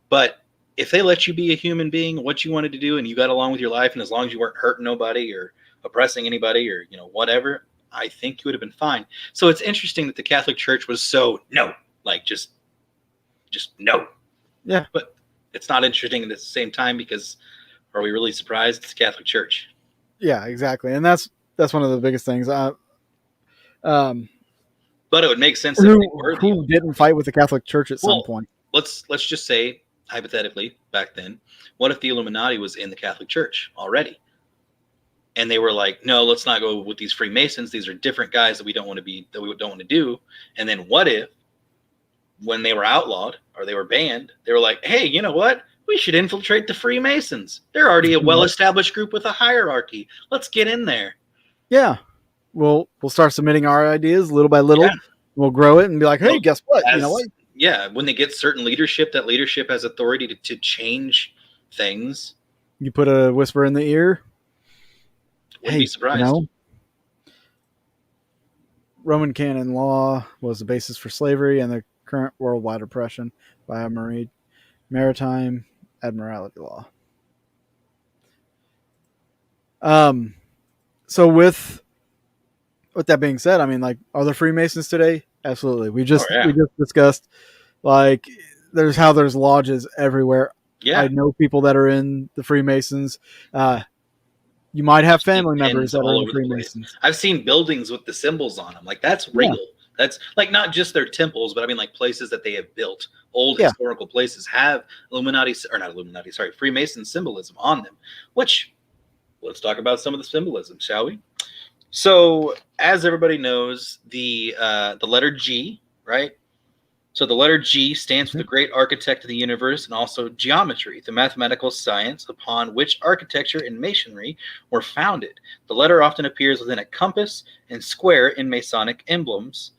But if they let you be a human being, what you wanted to do, and you got along with your life, and as long as you weren't hurting nobody or oppressing anybody or whatever, I think you would have been fine. So it's interesting that the Catholic Church was so no, just no. Yeah, but it's not interesting at the same time because are we really surprised? It's the Catholic Church. Yeah, exactly, and that's one of the biggest things. But it would make sense who didn't fight with the Catholic Church at some point. Let's just say hypothetically back then, what if the Illuminati was in the Catholic Church already? And they were like, no, let's not go with these Freemasons. These are different guys that we don't want to do. And then what if when they were outlawed or they were banned, they were like, hey, you know what? We should infiltrate the Freemasons. They're already a well-established group with a hierarchy. Let's get in there. Yeah. We'll start submitting our ideas little by little. Yeah. We'll grow it and be like, hey, guess what? You know what? Yeah, when they get certain leadership, that leadership has authority to change things. You put a whisper in the ear. Wouldn't be surprised. Roman canon law was the basis for slavery and the current worldwide oppression by a maritime admiralty law. So with that being said, I mean, are there Freemasons today? Absolutely. We just discussed there's lodges everywhere. Yeah. I know people that are in the Freemasons. You might have family members that are in the Freemasons. I've seen buildings with the symbols on them. That's real. Yeah. That's not just their temples, but I mean places that they have built. Old historical places have Freemason symbolism on them. Which, let's talk about some of the symbolism, shall we? So, as everybody knows, the letter G, right? So the letter G stands for the great architect of the universe and also geometry, the mathematical science upon which architecture and masonry were founded. The letter often appears within a compass and square in Masonic emblems,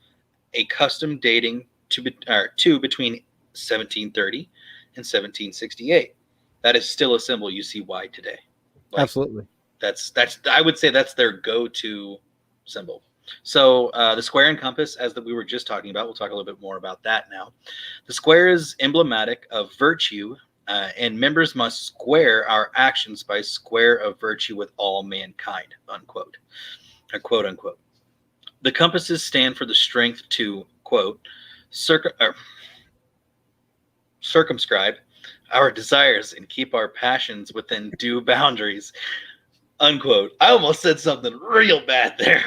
a custom dating to between 1730 and 1768. That is still a symbol you see wide today. Absolutely. That's I would say that's their go-to symbol. So the square and compass, as we were just talking about, we'll talk a little bit more about that now. The square is emblematic of virtue, and members must square our actions by square of virtue with all mankind, unquote, or quote unquote. The compasses stand for the strength to, quote, circumscribe our desires and keep our passions within due boundaries, unquote. I almost said something real bad there.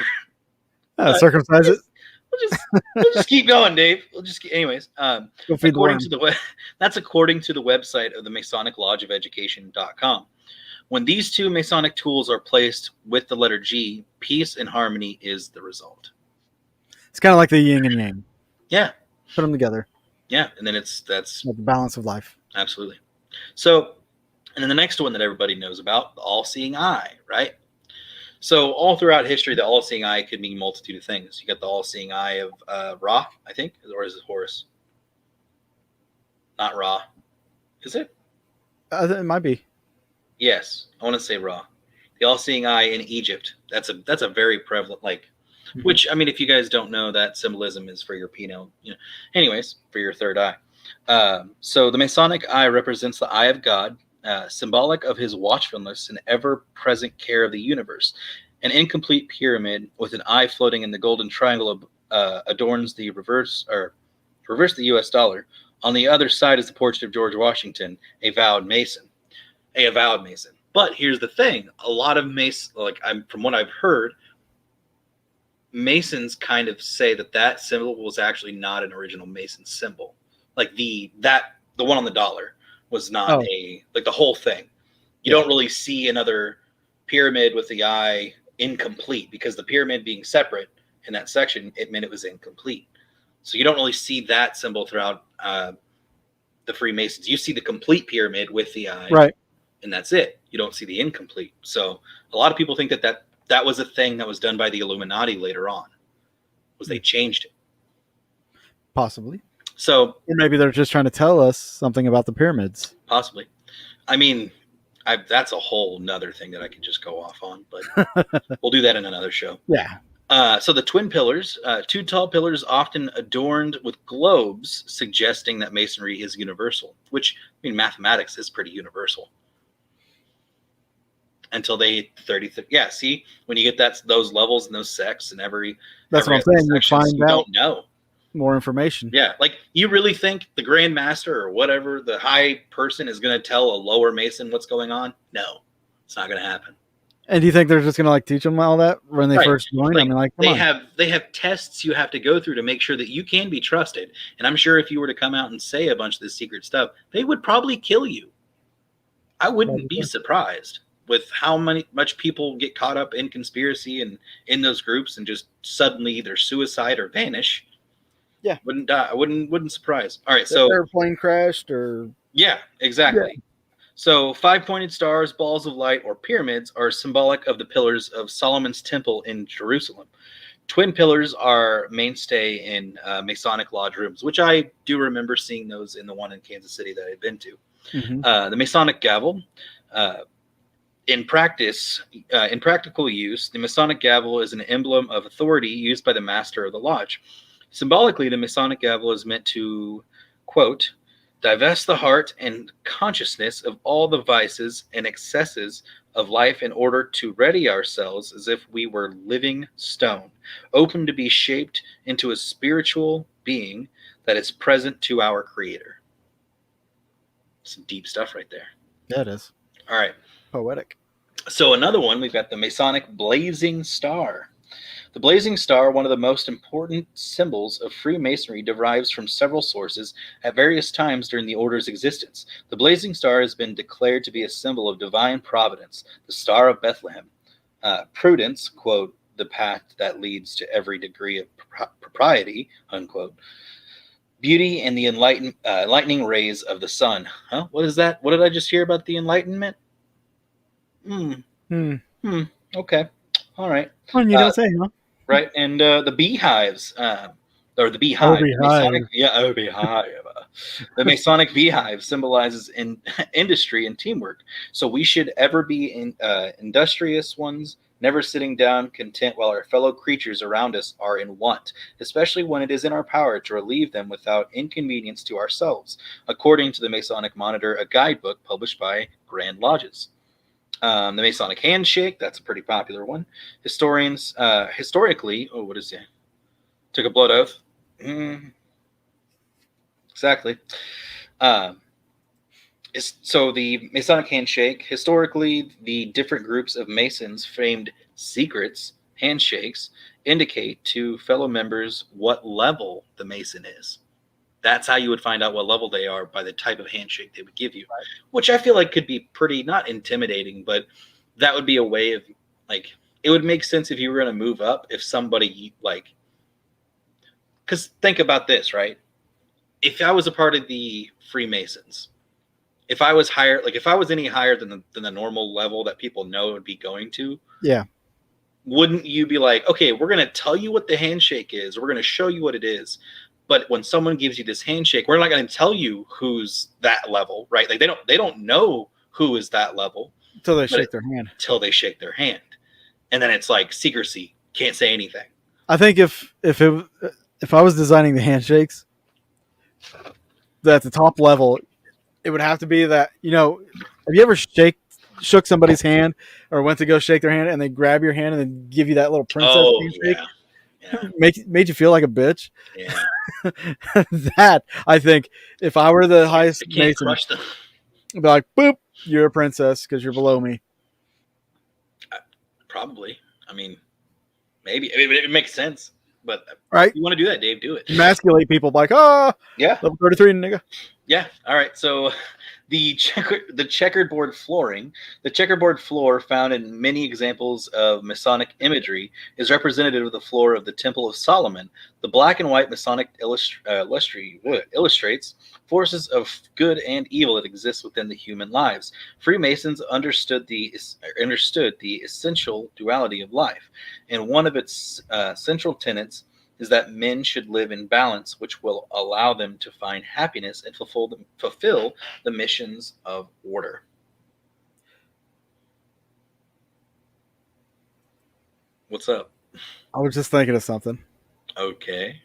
Circumcise it. We'll just keep going, Dave. Anyways. According to that's according to the website of the Masonic Lodge of Education.com. When these two Masonic tools are placed with the letter G, peace and harmony is the result. It's kind of like the yin and yang. Yeah. Put them together. Yeah, and then that's the balance of life. Absolutely. So, and then the next one that everybody knows about, the all-seeing eye, right? So all throughout history, the all-seeing eye could mean a multitude of things. You got the all-seeing eye of Ra, I think, or is it Horus? Not Ra. Is it? It might be. Yes, I want to say Ra. The all-seeing eye in Egypt. That's a very prevalent, which, I mean, if you guys don't know, that symbolism is for your penile. Anyways, for your third eye. So the Masonic eye represents the eye of God, symbolic of his watchfulness and ever-present care of the universe. An incomplete pyramid with an eye floating in the golden triangle adorns the reverse, or Reverse the U.S. dollar. On the other side is the portrait of George Washington, a avowed Mason. But here's the thing: a lot of Masons, from what I've heard, Masons kind of say that symbol was actually not an original Mason symbol. Like the one on the dollar was not the whole thing. You don't really see another pyramid with the eye incomplete, because the pyramid being separate in that section, it meant it was incomplete. So you don't really see that symbol throughout the Freemasons. You see the complete pyramid with the eye, right? And that's it. You don't see the incomplete. So a lot of people think that was a thing that was done by the Illuminati later on. Was they changed it? Possibly. So, or maybe they're just trying to tell us something about the pyramids. Possibly. I mean, that's a whole nother thing that I could just go off on, but we'll do that in another show. Yeah. So the twin pillars, two tall pillars often adorned with globes, suggesting that masonry is universal, which, I mean, mathematics is pretty universal. Until they 30, yeah, see, when you get those levels and those sects and that's what I'm saying, you find out don't know more information. Yeah, like, you really think the Grand Master or whatever, the high person, is going to tell a lower Mason what's going on? No, it's not going to happen. And do you think they're just going to teach them all that when they first join? They have tests you have to go through to make sure that you can be trusted. And I'm sure if you were to come out and say a bunch of this secret stuff, they would probably kill you. I wouldn't be surprised with how much people get caught up in conspiracy and in those groups and just suddenly either suicide or vanish. Yeah, wouldn't die. I wouldn't surprise. All right, so airplane crashed or yeah, exactly. Yeah. So 5-pointed stars, balls of light, or pyramids are symbolic of the pillars of Solomon's temple in Jerusalem. Twin pillars are mainstay in Masonic lodge rooms, which I do remember seeing those in the one in Kansas City that I've been to. Mm-hmm. The Masonic gavel. In practical use, the Masonic gavel is an emblem of authority used by the master of the lodge. Symbolically, the Masonic gavel is meant to, quote, divest the heart and consciousness of all the vices and excesses of life in order to ready ourselves as if we were living stone, open to be shaped into a spiritual being that is present to our Creator. Some deep stuff right there. Yeah, it is. All right. Poetic. So another one, we've got the Masonic blazing star. The blazing star, one of the most important symbols of Freemasonry, derives from several sources at various times during the order's existence. The blazing star has been declared to be a symbol of divine providence, the Star of Bethlehem. Prudence, quote, the path that leads to every degree of propriety, unquote. Beauty and the enlightening rays of the sun. Huh? What is that? What did I just hear about the Enlightenment? Okay. All right. Well, you don't say, huh? Right. And the beehives, or the beehive. Beehive. Beehive. The Masonic beehive symbolizes industry and teamwork. So we should ever be industrious ones, never sitting down content while our fellow creatures around us are in want, especially when it is in our power to relieve them without inconvenience to ourselves, according to the Masonic Monitor, a guidebook published by Grand Lodges. The Masonic handshake, that's a pretty popular one. Historians, historically, what is it? Took a blood oath. Exactly. So the Masonic handshake, historically, the different groups of Masons framed secrets, handshakes, indicate to fellow members what level the Mason is. That's how you would find out what level they are, by the type of handshake they would give you, right. Which I feel like could be pretty, not intimidating, but that would be a way of, like, it would make sense if you were going to move up, if somebody, like, because think about this, right? If I was a part of the Freemasons, if I was higher, like if I was any higher than the normal level that people know would be going to, yeah, wouldn't you be like, okay, we're going to tell you what the handshake is, we're going to show you what it is. But when someone gives you this handshake, we're not going to tell you who's that level, right? Like they don't know who is that level until they shake their hand. Until they shake their hand, and then it's like secrecy. Can't say anything. I think if I was designing the handshakes, that at the top level, it would have to be that, you know, have you ever shook somebody's hand or went to go shake their hand and they grab your hand and then give you that little princess handshake? Yeah. made you feel like a bitch. Yeah. That I think if I were the highest I can't Mason, crush them. I'd be like, boop, you're a princess because you're below me. Probably. I mean, maybe. I mean, it makes sense. But Right? if you want to do that, Dave, do it. Emasculate people like, Yeah. level 33, nigga. Yeah. All right. So the checkerboard flooring, the checkerboard floor found in many examples of Masonic imagery is representative of the floor of the Temple of Solomon. The black and white Masonic illustrates forces of good and evil that exist within the human lives. Freemasons understood the essential duality of life, and one of its central tenets is that men should live in balance, which will allow them to find happiness and fulfill the missions of order. What's up? I was just thinking of something. Okay.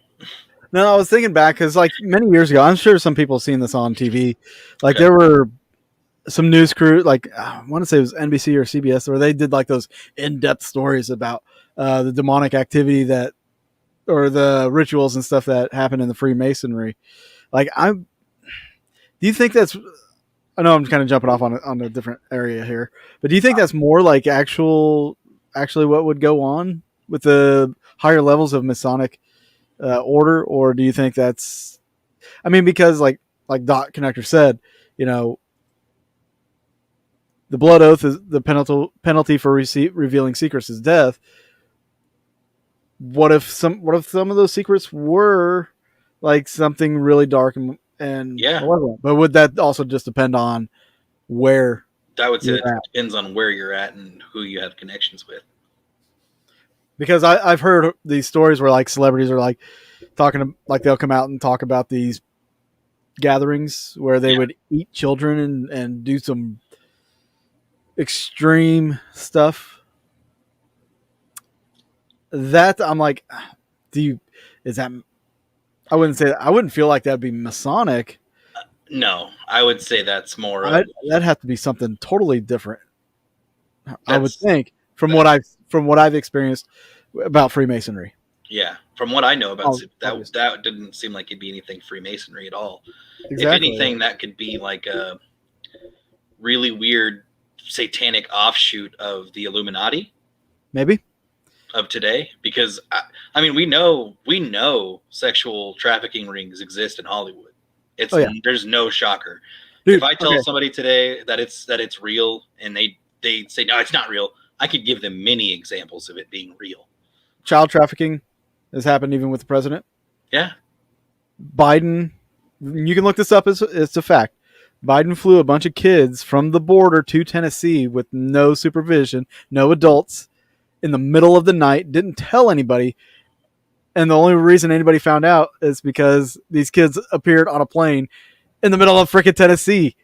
No, I was thinking back because, like, many years ago, I'm sure some people have seen this on TV. Like, Okay. there were some news crew, like, I want to say it was NBC or CBS, where they did like those in-depth stories about the demonic activity that, or the rituals and stuff that happened in the Freemasonry. Like, do you think that's? I know I'm kind of jumping off on a different area here, but do you think that's more like actually what would go on with the higher levels of Masonic order, or do you think that's? I mean, because like Dot Connector said, you know, the blood oath is the penalty for revealing secrets is death. What if some of those secrets were like something really dark and Yeah. malevolent? But would that also just depend on where? I would say You're that at. depends on where you're at and who you have connections with. Because I've heard these stories where like celebrities are like talking, like they'll come out and talk about these gatherings where they would eat children and do some extreme stuff. That I'm like, is that? I wouldn't say that. I wouldn't feel like that'd be Masonic. No, I would say that's more of That'd have to be something totally different. I would that's think from what I've experienced about Freemasonry. yeah. From what I know about Obviously. that didn't seem like it'd be anything Freemasonry at all. If Exactly. anything, that could be like a really weird satanic offshoot of the Illuminati Maybe. of today, because I mean we know sexual trafficking rings exist in Hollywood. There's no shocker. Dude, if I tell somebody today that it's real and they say no, it's not real, I could give them many examples of it being real. Child trafficking has happened even with the president. Yeah. Biden, you can look this up, it's a fact. Biden flew a bunch of kids from the border to Tennessee with no supervision, no adults, in the middle of the night, didn't tell anybody. And the only reason anybody found out is because these kids appeared on a plane in the middle of freaking Tennessee.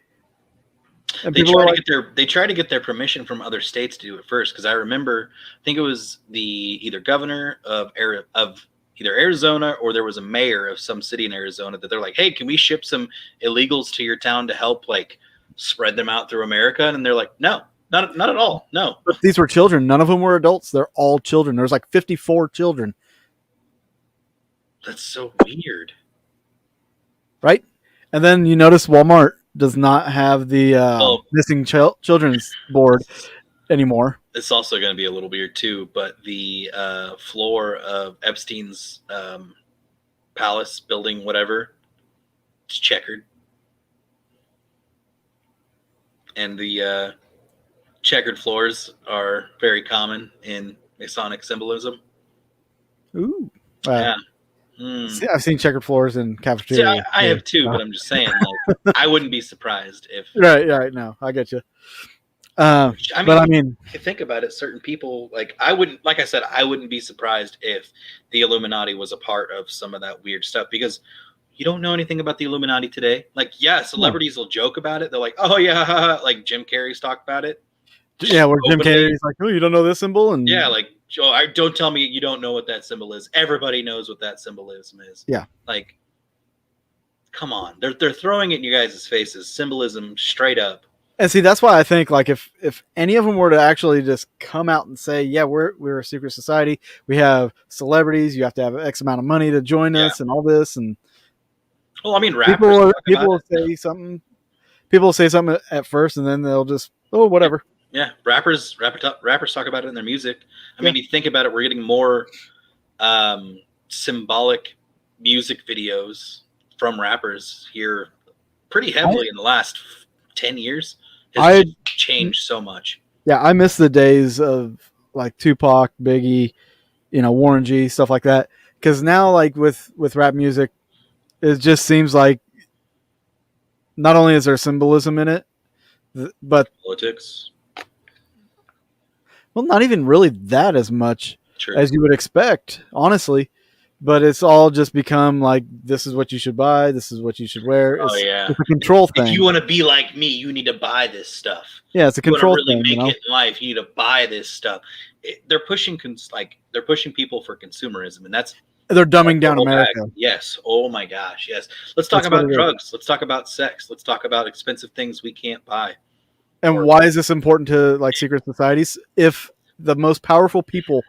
And they try to get their permission from other states to do it first, because I remember, I think it was the either governor of either Arizona or there was a mayor of some city in Arizona that they're like, hey, can we ship some illegals to your town to help like spread them out through America? And they're like, no, not at all. No. But these were children. None of them were adults. They're all children. There's like 54 children. That's so weird. Right? And then you notice Walmart does not have the missing children's board anymore. It's also going to be a little weird too, but the floor of Epstein's palace building, whatever, it's checkered. And the checkered floors are very common in Masonic symbolism. Ooh. Yeah. See, I've seen checkered floors in cafeteria. I have too, but I'm just saying, like, I wouldn't be surprised if. Right. No, I get you. I mean, if you think about it, certain people, like I wouldn't be surprised if the Illuminati was a part of some of that weird stuff, because you don't know anything about the Illuminati today. Like, yeah, celebrities will joke about it. They're like, oh yeah, like Jim Carrey's talked about it. Yeah, where Jim Carrey's like, oh, you don't know this symbol? And yeah, like, don't tell me you don't know what that symbol is. Everybody knows what that symbolism is. Yeah. Like, come on. They're throwing it in you guys' faces. Symbolism straight up. And see, that's why I think like if any of them were to actually just come out and say, yeah, we're a secret society, we have celebrities, you have to have X amount of money to join us, and all this, and well, I mean, rappers people will say something. People will say something at first, and then they'll just whatever. Yeah, rappers talk about it in their music. I mean, you think about it, we're getting more symbolic music videos from rappers here pretty heavily in the last 10 years. It's just changed so much. Yeah, I miss the days of like Tupac, Biggie, Warren G, stuff like that. Because now, like with rap music, it just seems like not only is there symbolism in it, but politics. Well, not even really that as much as you would expect, honestly. But it's all just become like, this is what you should buy, this is what you should wear. It's a control thing. If you want to be like me, you need to buy this stuff. Yeah, it's a control thing. If you want to really make it in life, you need to buy this stuff. They're pushing people for consumerism, and they're dumbing down America. Yes. Oh my gosh. Yes. Let's talk about drugs. Let's talk about sex. Let's talk about expensive things we can't buy. And why is this important to like secret societies? If the most powerful people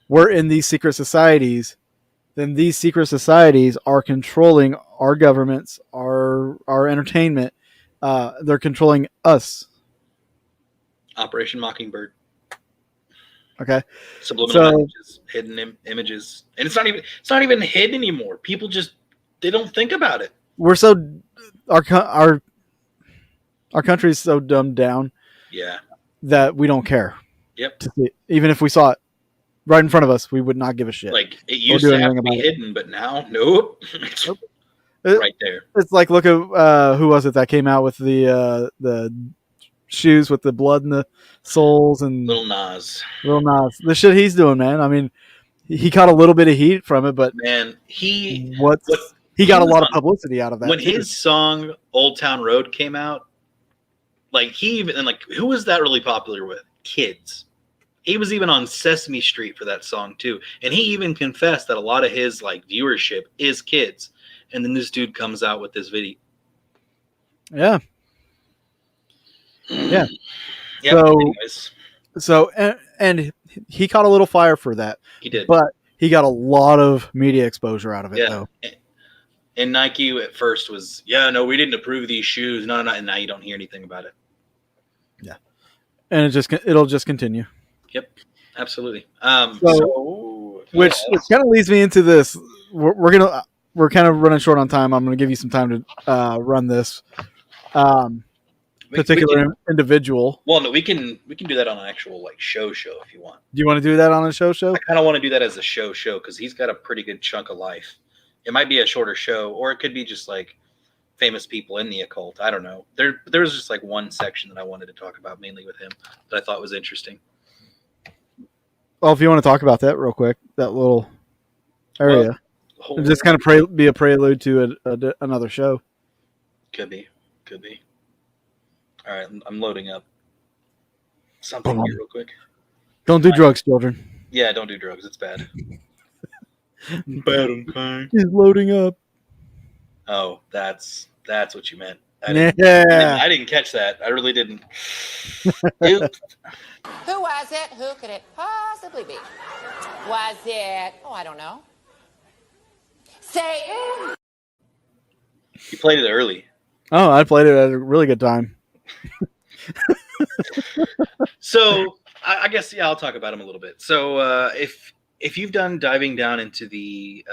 were in these secret societies, then these secret societies are controlling our governments, our entertainment. They're controlling us. Operation Mockingbird. Okay. Subliminal images, hidden images, and it's not even hidden anymore. People they don't think about it. Our country's so dumbed down. Yeah. That we don't care. Yep. Even if we saw it right in front of us, we would not give a shit. Like it used to have to be hidden, but now, nope. It's right there. It's like, look at who was it that came out with the shoes with the blood in the soles and Lil Nas. The shit he's doing, man. I mean, he caught a little bit of heat from it, but man, he got a lot of publicity out of that. When his song "Old Town Road" came out, like who was that really popular with? Kids. He was even on Sesame Street for that song too, and he even confessed that a lot of his like viewership is kids. And then this dude comes out with this video. Yeah. Yeah. So and he caught a little fire for that. He did, but he got a lot of media exposure out of it, though. And Nike at first was, no, we didn't approve these shoes. No, and now you don't hear anything about it. Yeah, and it'll just continue. Yep, absolutely. Which kind of leads me into this. We're kind of running short on time. I'm gonna give you some time to run this. Particular individual. Well, no, we can do that on an actual like show if you want. Do you want to do that on a show? I kind of want to do that as a show because he's got a pretty good chunk of life. It might be a shorter show, or it could be just like famous people in the occult. I don't know. There was just like one section that I wanted to talk about mainly with him that I thought was interesting. Well, if you want to talk about that real quick, that little area, just kind of be a prelude to another show. Could be. All right, I'm loading up something here real quick. Don't do drugs, children. Yeah, don't do drugs. It's bad. Bad. He's loading up. Oh, that's what you meant. I didn't catch that. I really didn't. Oops. Who was it? Who could it possibly be? Was it? Oh, I don't know. Say it. You played it early. Oh, I played it at a really good time. So I guess I'll talk about him a little bit. So if you've done diving down into the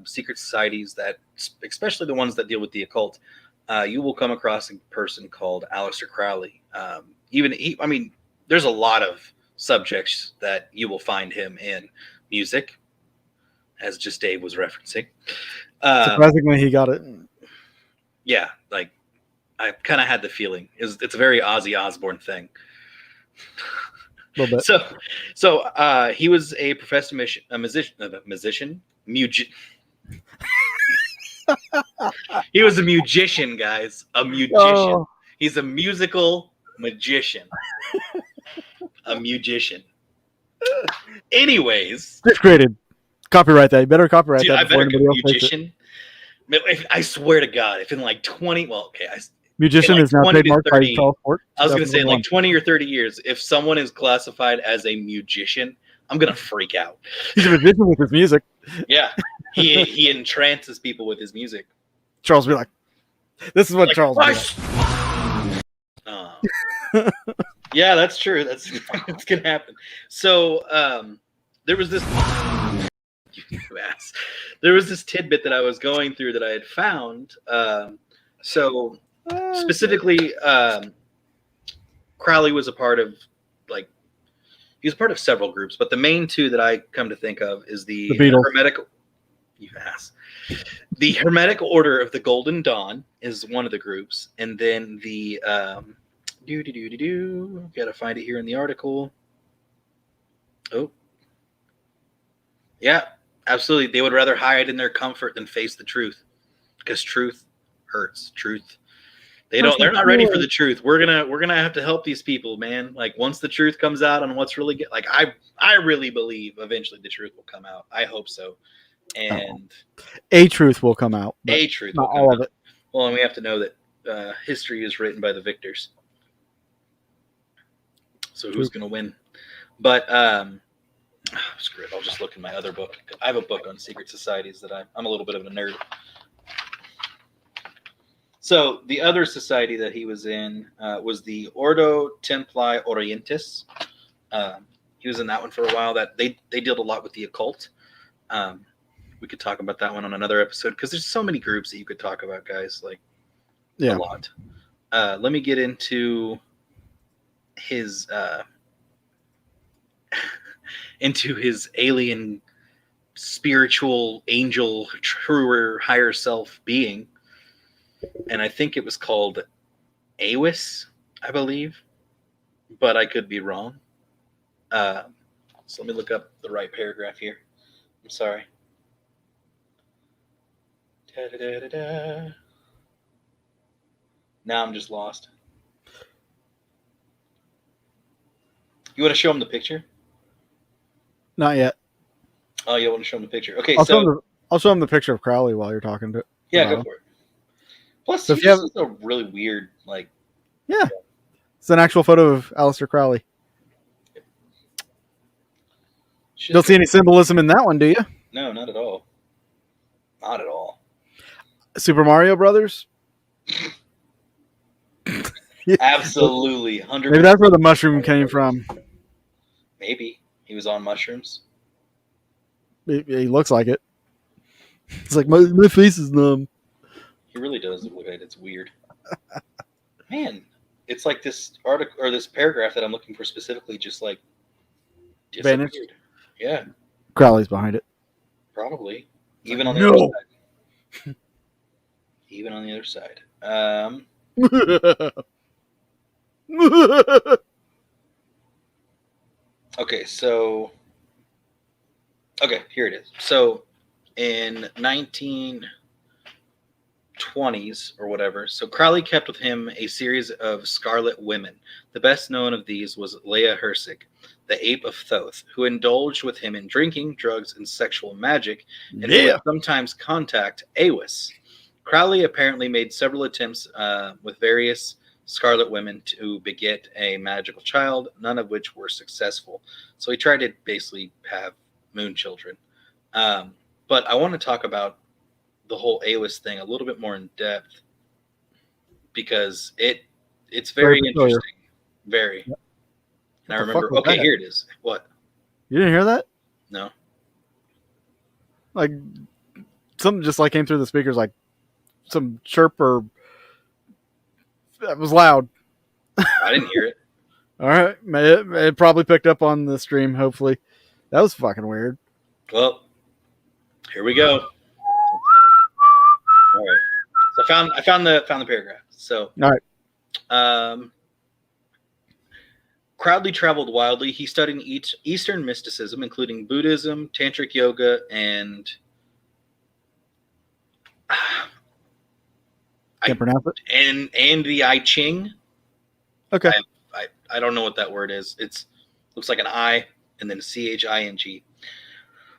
secret societies, that especially the ones that deal with the occult, you will come across a person called Aleister Crowley. There's a lot of subjects that you will find him in music, as just Dave was referencing. Surprisingly, he got it. Yeah, like I kind of had the feeling it's a very Ozzy Osbourne thing. A little bit. So he musician. He was a musician, guys. A musician. Oh. He's a musical magician. A musician. Anyways, just created. Copyright that. You better copyright that. I better go musician. I swear to God, if in like 20, Musician like is now 20 to trademarked by 30 Charles Fort. I was going to say in 2001. like 20 or 30 years, if someone is classified as a musician, I'm going to freak out. He's a musician with his music. Yeah. He entrances people with his music. Charles will be like, this is what Like, Charles will be like. Yeah, that's true. That's going to happen. So there was this you ass. There was this tidbit that I was going through that I had found. So specifically, Crowley was a part of he was part of several groups, but the main two that I come to think of is the Beatles. Hermetic. You ass. The Hermetic Order of the Golden Dawn is one of the groups, and then the gotta find it here in the article. Oh, yeah, absolutely. They would rather hide in their comfort than face the truth, because truth hurts. Truth. They're not ready for the truth. We're gonna have to help these people, man. Like once the truth comes out on what's really good, like I really believe eventually the truth will come out. I hope so. And a truth will come out. A truth, not all of it. Well, and we have to know that history is written by the victors. So who's going to win? But screw it. I'll just look in my other book. I have a book on secret societies that I'm a little bit of a nerd. So the other society that he was in was the Ordo Templi Orientis. He was in that one for a while. That they dealt a lot with the occult. We could talk about that one on another episode because there's so many groups that you could talk about, guys. Like a lot. Let me get into his alien spiritual angel truer higher self being, and I think it was called Awis, I believe, but I could be wrong. So let me look up the right paragraph here. I'm sorry. Da-da-da-da-da. Now I'm just lost. You want to show him the picture? Not yet. Oh, you want to show him the picture? Okay, I'll show him the picture of Crowley while you're talking to it. Yeah, go for it. Plus, So he just has a really weird, Yeah. It's an actual photo of Aleister Crowley. You don't see any symbolism in that one, do you? No, not at all. Not at all. Super Mario Brothers? Absolutely. 100%. Maybe that's where the mushroom came from. Maybe. He was on mushrooms. He looks like it. It's like, my face is numb. He really does look like it. It's weird. Man, it's like this article or this paragraph that I'm looking for specifically just vanished. Yeah. Crowley's behind it. Probably. Even on the other side. Even on the other side. Okay, so here it is. So in 1920s or whatever, so Crowley kept with him a series of scarlet women. The best known of these was Leah Hersig, the ape of Thoth, who indulged with him in drinking, drugs, and sexual magic, and who would sometimes contact Awis. Crowley apparently made several attempts with various scarlet women to beget a magical child, none of which were successful. So he tried to basically have moon children. But I want to talk about the whole Awis thing a little bit more in depth because it's very interesting. Very. Yep. And I remember, okay, here it is. What? You didn't hear that? No. Like, something just came through the speakers, like some chirp or... That was loud. I didn't hear it. All right. It probably picked up on the stream, hopefully. That was fucking weird. Well, here we go. All right. So I found the paragraph. So all right. Crowley traveled wildly. He studied Eastern mysticism, including Buddhism, Tantric yoga, and Can't pronounce it. And the I Ching. Okay. I don't know what that word is. It's looks like an I and then CHING.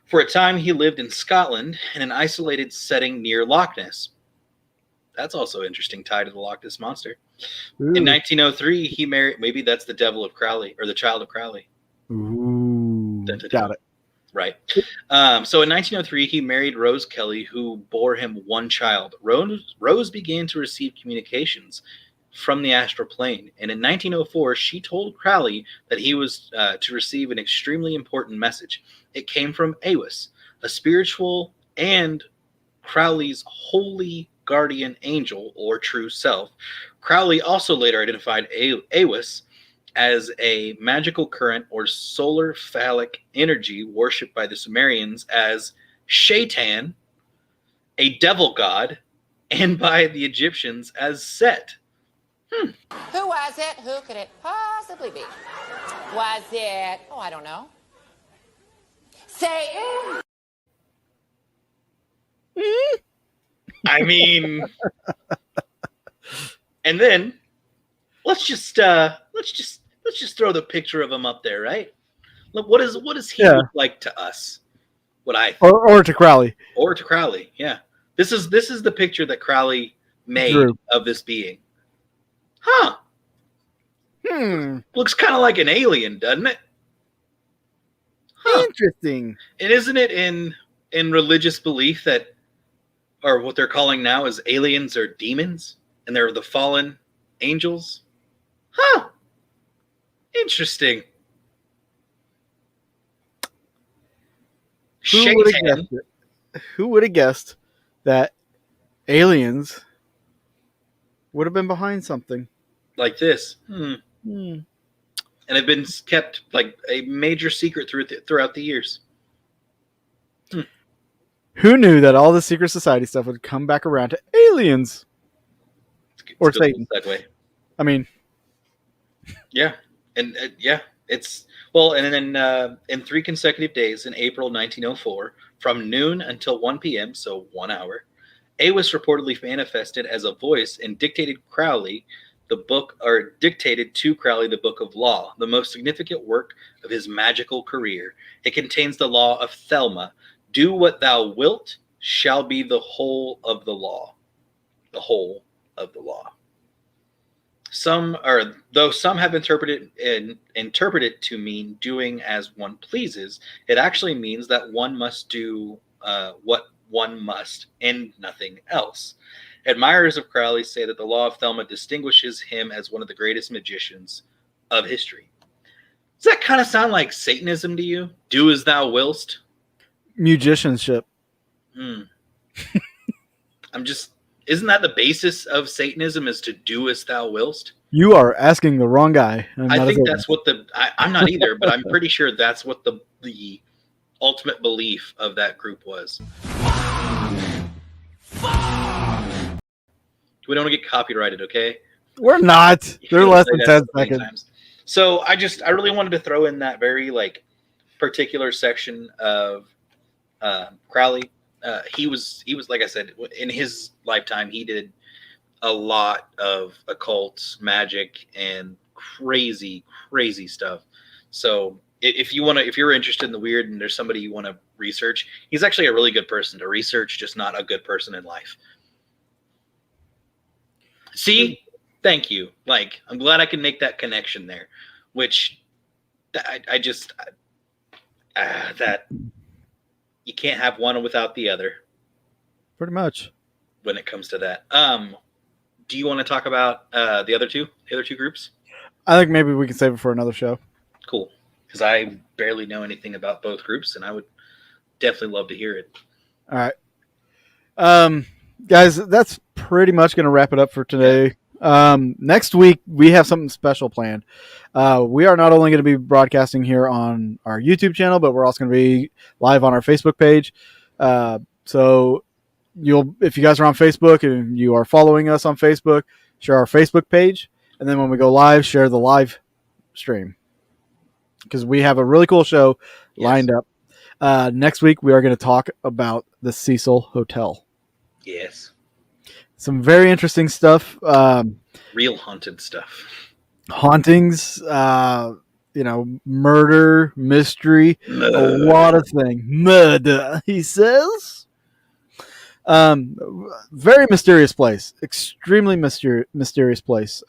For a time, he lived in Scotland in an isolated setting near Loch Ness. That's also interesting, tied to the Loch Ness Monster. Ooh. In 1903, he married, maybe that's the devil of Crowley, or the child of Crowley. Ooh, Dun, dun, got dun. it. Right. So in 1903, he married Rose Kelly, who bore him one child. Rose began to receive communications from the astral plane, and in 1904, she told Crowley that he was to receive an extremely important message. It came from Awis, a spiritual and Crowley's holy guardian angel or true self. Crowley also later identified Awis as a magical current or solar phallic energy worshipped by the Sumerians as Shaitan, a devil god, and by the Egyptians as Set. Who was it? Who could it possibly be? Was it, oh, I don't know. Satan? I mean, and then let's just throw the picture of him up there, right? Look, what does he look like to us? What I think. Or to Crowley. Or to Crowley, yeah. This is the picture that Crowley made Drew. of this being. Huh. Looks kind of like an alien, doesn't it? Huh. Interesting. And isn't it in religious belief that, or what they're calling now is aliens or demons, and they're the fallen angels? Huh. Interesting. Who would have guessed that aliens would have been behind something like this? And have been kept like a major secret throughout the years. Who knew that all the secret society stuff would come back around to aliens or Satan? Segue. I mean, yeah, and it's well, and then in 3 consecutive days in April 1904, from noon until 1 p.m., so 1 hour, Awis reportedly manifested as a voice and dictated to Crowley the Book of Law, the most significant work of his magical career. It contains the law of Thelma. Do what thou wilt shall be the whole of the law. The whole of the law. Though some have interpreted it to mean doing as one pleases, it actually means that one must do what one must and nothing else. Admirers of Crowley say that the law of Thelma distinguishes him as one of the greatest magicians of history. Does that kind of sound like Satanism to you? Do as thou willst? Musicianship. Isn't that the basis of Satanism, is to do as thou willst? You are asking the wrong guy. I think that's what I'm not either, but I'm pretty sure that's what the ultimate belief of that group was. We don't want to get copyrighted, okay? We're not. They're less than 10 seconds. Times. So I really wanted to throw in that very particular section of Crowley. He was like I said, in his lifetime, he did a lot of occult magic and crazy stuff. So if you're interested in the weird and there's somebody you want to research, he's actually a really good person to research, just not a good person in life. See, thank you. I'm glad I can make that connection there, which that you can't have one without the other. Pretty much. When it comes to that. Do you want to talk about the other two groups? I think maybe we can save it for another show. Cool. Because I barely know anything about both groups, and I would definitely love to hear it. All right. Guys, that's pretty much going to wrap it up for today. Next week, we have something special planned. We are not only going to be broadcasting here on our YouTube channel, but we're also going to be live on our Facebook page. So if you guys are on Facebook and you are following us on Facebook, share our Facebook page. And then when we go live, share the live stream. Because we have a really cool show lined up. Next week, we are going to talk about the Cecil Hotel. Yes. Some very interesting stuff. Real haunted stuff. Hauntings, murder, mystery, a lot of things. Murder, he says. Very mysterious place, extremely mysterious place.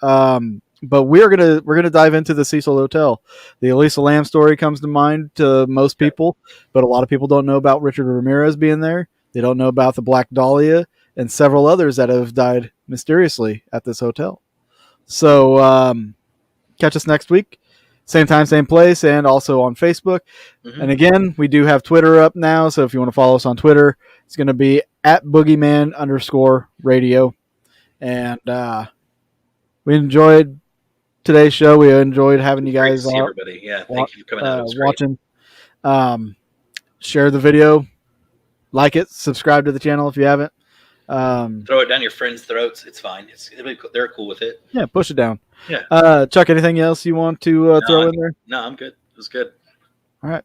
But we're gonna dive into the Cecil Hotel. The Elisa Lam story comes to mind to most people, but a lot of people don't know about Richard Ramirez being there. They don't know about the Black Dahlia and several others that have died mysteriously at this hotel. So catch us next week, same time, same place, and also on Facebook. Mhm. And again, we do have Twitter up now, so if you want to follow us on Twitter, it's going to be at Boogeyman_radio. And we enjoyed today's show. We enjoyed having you Great to guys see everybody. Yeah, thank you for coming out. It was great. watching. Share the video, like it, subscribe to the channel if you haven't. Throw it down your friends' throats. It's fine. They're cool with it. Yeah, push it down. Yeah. Chuck, anything else you want to throw in there? No, I'm good. It was good. All right.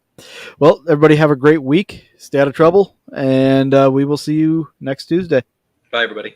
Well, everybody have a great week. Stay out of trouble, and we will see you next Tuesday. Bye, everybody.